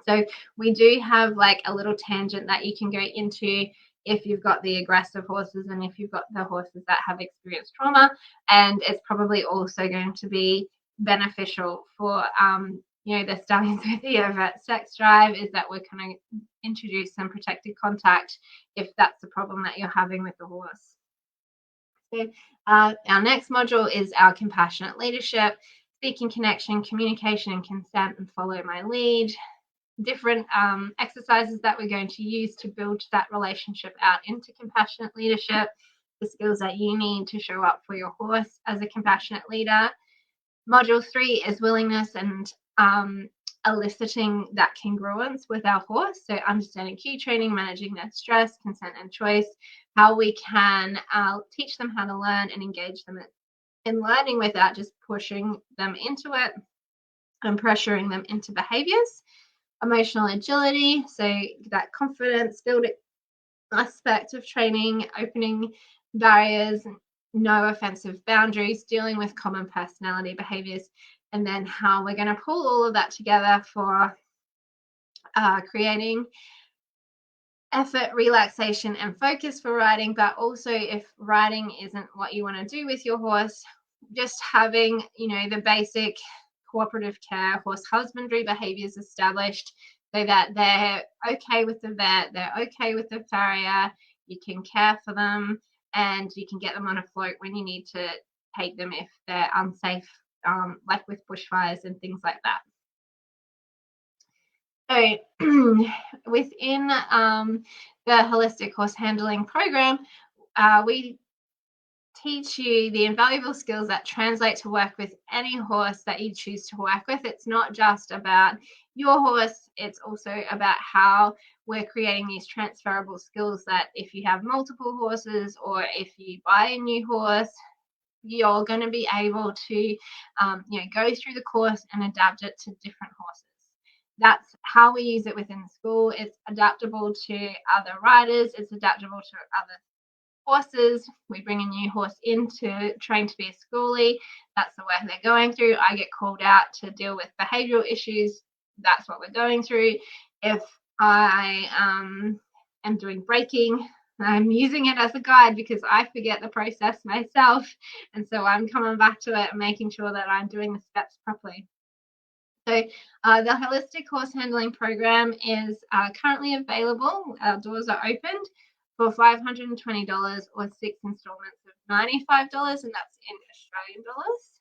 So we do have like a little tangent that you can go into if you've got the aggressive horses and if you've got the horses that have experienced trauma. And it's probably also going to be beneficial for the stallions with the overt sex drive, is that we're going to introduce some protected contact if that's the problem that you're having with the horse. So our next module is our compassionate leadership, speaking connection, communication and consent, and follow my lead. Different exercises that we're going to use to build that relationship out into compassionate leadership, the skills that you need to show up for your horse as a compassionate leader. Module 3 is willingness and eliciting that congruence with our horse. So understanding cue training, managing their stress, consent and choice, how we can teach them how to learn and engage them in learning without just pushing them into it and pressuring them into behaviors. Emotional agility, so that confidence building aspect of training, opening barriers, no offensive boundaries, dealing with common personality behaviors, and then how we're going to pull all of that together for creating effort, relaxation, and focus for riding. But also, if riding isn't what you want to do with your horse, just having, the basic cooperative care, horse husbandry behaviors established so that they're okay with the vet, they're okay with the farrier, you can care for them, and you can get them on a float when you need to take them if they're unsafe, like with bushfires and things like that. So within the holistic horse handling program, we teach you the invaluable skills that translate to work with any horse that you choose to work with. It's not just about your horse, it's also about how we're creating these transferable skills that if you have multiple horses or if you buy a new horse, you're going to be able to go through the course and adapt it to different horses. That's how we use it within the school. It's adaptable to other riders, it's adaptable to other horses. We bring a new horse in to train to be a schoolie. That's the work they're going through. I get called out to deal with behavioral issues. That's what we're going through. If I am doing breaking, I'm using it as a guide because I forget the process myself. And so I'm coming back to it and making sure that I'm doing the steps properly. So the Holistic Horse Handling Program is currently available. Our doors are opened for $520 or 6 installments of $95, and that's in Australian dollars.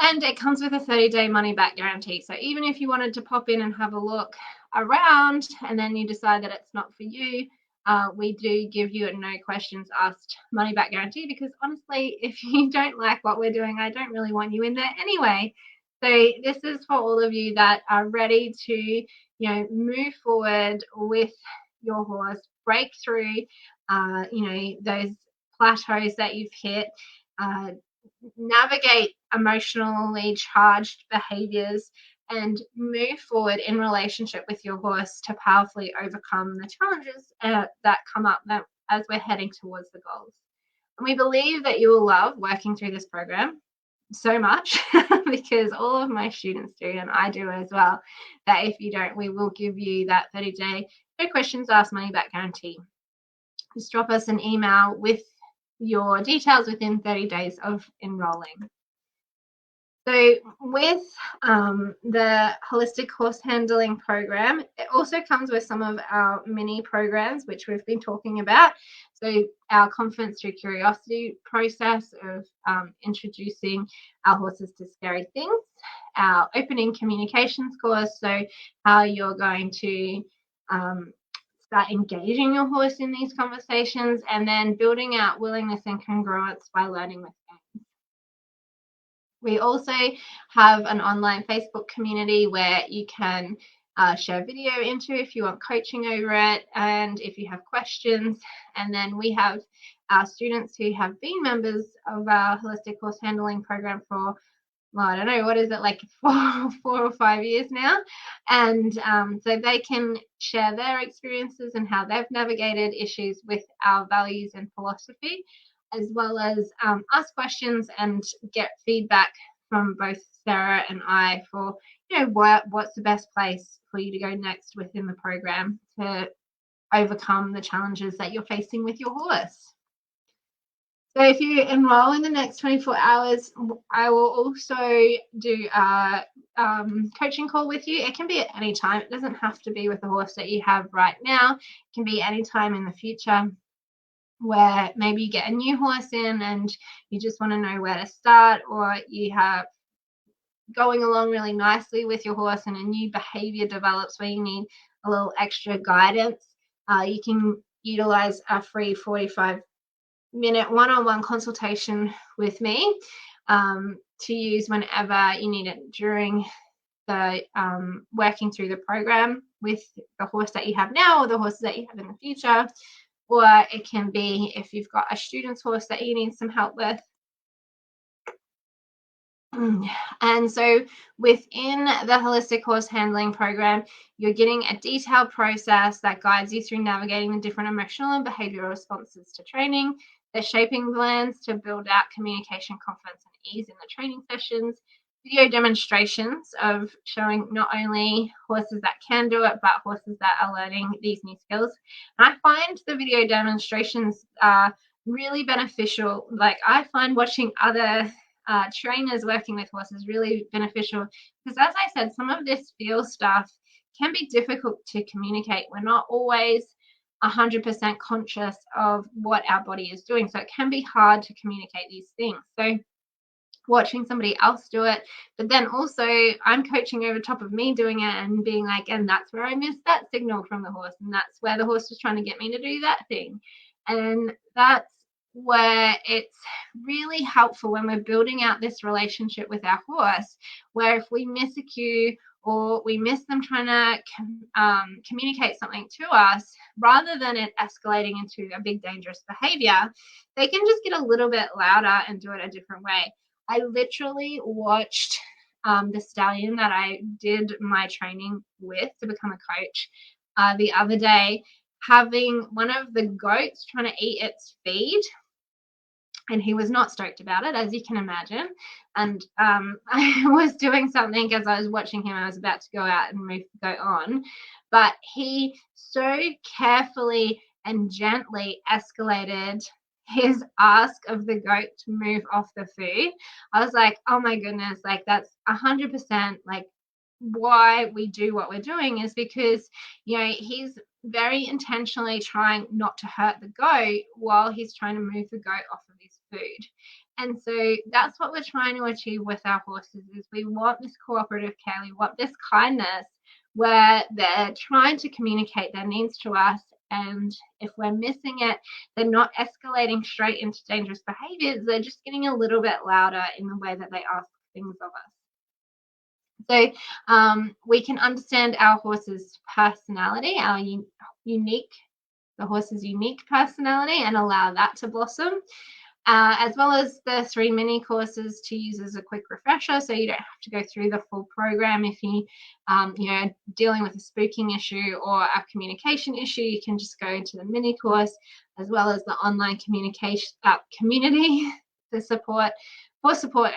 And it comes with a 30-day money-back guarantee. So even if you wanted to pop in and have a look around and then you decide that it's not for you, we do give you a no questions asked money-back guarantee, because honestly, if you don't like what we're doing, I don't really want you in there anyway. So this is for all of you that are ready to, move forward with your horse, break through, those plateaus that you've hit, uh, navigate emotionally charged behaviors, and move forward in relationship with your horse to powerfully overcome the challenges that come up as we're heading towards the goals. And we believe that you will love working through this program so much because all of my students do, and I do as well, that if you don't, we will give you that 30-day no questions asked money back guarantee. Just drop us an email with your details within 30 days of enrolling. So with the holistic horse handling program, it also comes with some of our mini programs, which we've been talking about. So our confidence through curiosity process of introducing our horses to scary things, our opening communications course, so how you're going to start engaging your horse in these conversations, and then building out willingness and congruence by learning with games. We also have an online Facebook community where you can share video into if you want coaching over it and if you have questions. And then we have our students who have been members of our holistic horse handling program for, well, I don't know, what is it, like 4 or 5 years now? And so they can share their experiences and how they've navigated issues with our values and philosophy, as well as ask questions and get feedback from both Sarah and I for, what's the best place for you to go next within the program to overcome the challenges that you're facing with your horse. So if you enroll in the next 24 hours, I will also do a coaching call with you. It can be at any time. It doesn't have to be with the horse that you have right now. It can be any time in the future, where maybe you get a new horse in and you just want to know where to start, or you have going along really nicely with your horse and a new behavior develops where you need a little extra guidance. You can utilize a free 45-minute one-on-one consultation with me to use whenever you need it during the working through the program with the horse that you have now or the horses that you have in the future. Or it can be if you've got a student's horse that you need some help with. And so within the holistic horse handling program, you're getting a detailed process that guides you through navigating the different emotional and behavioral responses to training. They're shaping plans to build out communication, confidence, and ease in the training sessions. Video demonstrations of showing not only horses that can do it, but horses that are learning these new skills. And I find the video demonstrations really beneficial. Like, I find watching other trainers working with horses really beneficial because, as I said, some of this feel stuff can be difficult to communicate. We're not always 100% conscious of what our body is doing, so it can be hard to communicate these things. So watching somebody else do it, but then also I'm coaching over top of me doing it and being like, and that's where I missed that signal from the horse, and that's where the horse was trying to get me to do that thing. And that's where it's really helpful when we're building out this relationship with our horse, where if we miss a cue or we miss them trying to communicate something to us, rather than it escalating into a big dangerous behavior, they can just get a little bit louder and do it a different way. I literally watched the stallion that I did my training with to become a coach the other day, having one of the goats trying to eat its feed. And he was not stoked about it, as you can imagine. And I was doing something as I was watching him. I was about to go out and move the goat on. But he so carefully and gently escalated his ask of the goat to move off the food. I was like, oh my goodness, like that's 100% like why we do what we're doing, is because, he's very intentionally trying not to hurt the goat while he's trying to move the goat off of his food. And so that's what we're trying to achieve with our horses, is we want this cooperative care, we want this kindness where they're trying to communicate their needs to us. And if we're missing it, they're not escalating straight into dangerous behaviors. They're just getting a little bit louder in the way that they ask things of us. So we can understand our horse's personality, our unique, the horse's unique personality, and allow that to blossom. As well as the 3 mini courses to use as a quick refresher, so you don't have to go through the full program. If you dealing with a spooking issue or a communication issue, you can just go into the mini course, as well as the online communication community for support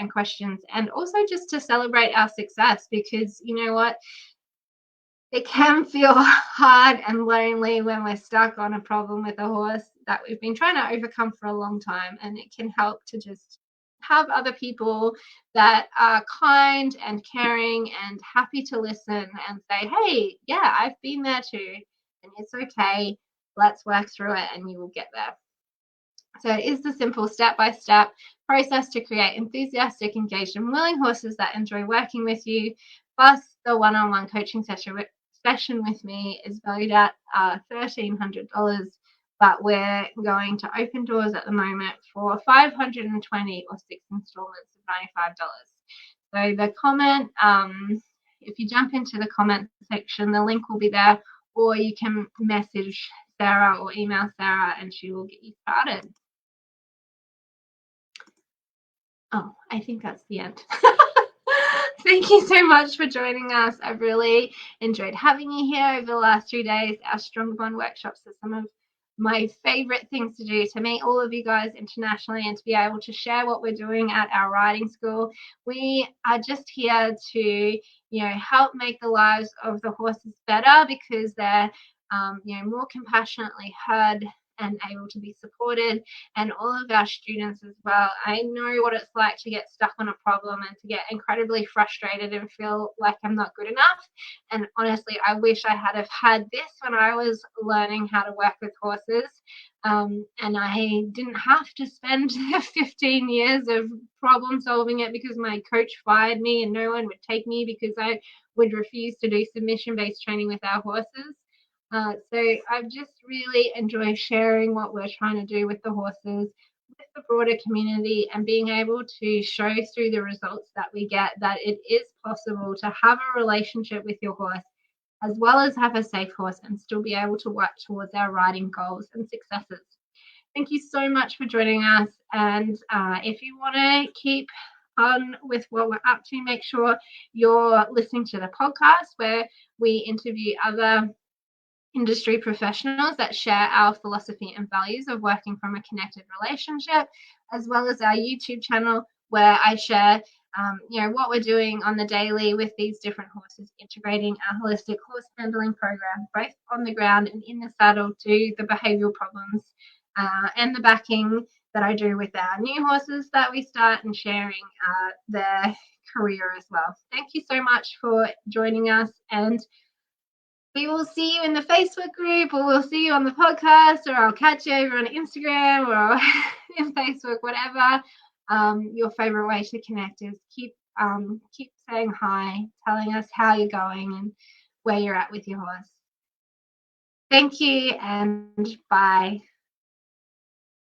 and questions, and also just to celebrate our success, because you know what, it can feel hard and lonely when we're stuck on a problem with a horse that we've been trying to overcome for a long time. And it can help to just have other people that are kind and caring and happy to listen and say, hey, yeah, I've been there too, and it's okay. Let's work through it and you will get there. So it is the simple step-by-step process to create enthusiastic, engaged, and willing horses that enjoy working with you. Plus, the one-on-one coaching session with me is valued at $1,300, but we're going to open doors at the moment for $520 or 6 installments of $95. So the comment, if you jump into the comment section, the link will be there, or you can message Sarah or email Sarah and she will get you started. Oh, I think that's the end. Thank you so much for joining us. I've really enjoyed having you here over the last 3 days. Our Stronger Bond workshops are some of my favorite things to do, to meet all of you guys internationally and to be able to share what we're doing at our riding school. We are just here to, help make the lives of the horses better, because they're, more compassionately heard and able to be supported, and all of our students as well. I know what it's like to get stuck on a problem and to get incredibly frustrated and feel like I'm not good enough. And honestly, I wish I had have had this when I was learning how to work with horses. And I didn't have to spend 15 years of problem solving it because my coach fired me and no one would take me because I would refuse to do submission-based training with our horses. So I just really enjoy sharing what we're trying to do with the horses, with the broader community, and being able to show through the results that we get that it is possible to have a relationship with your horse, as well as have a safe horse and still be able to work towards our riding goals and successes. Thank you so much for joining us. And if you want to keep on with what we're up to, make sure you're listening to the podcast where we interview other industry professionals that share our philosophy and values of working from a connected relationship, as well as our YouTube channel where I share what we're doing on the daily with these different horses, integrating our holistic horse handling program, both on the ground and in the saddle, to the behavioral problems and the backing that I do with our new horses that we start, and sharing their career as well. Thank you so much for joining us, and we will see you in the Facebook group, or we'll see you on the podcast, or I'll catch you over on Instagram or in Facebook, whatever your favorite way to connect is. Keep saying hi, telling us how you're going and where you're at with your horse. Thank you, and bye.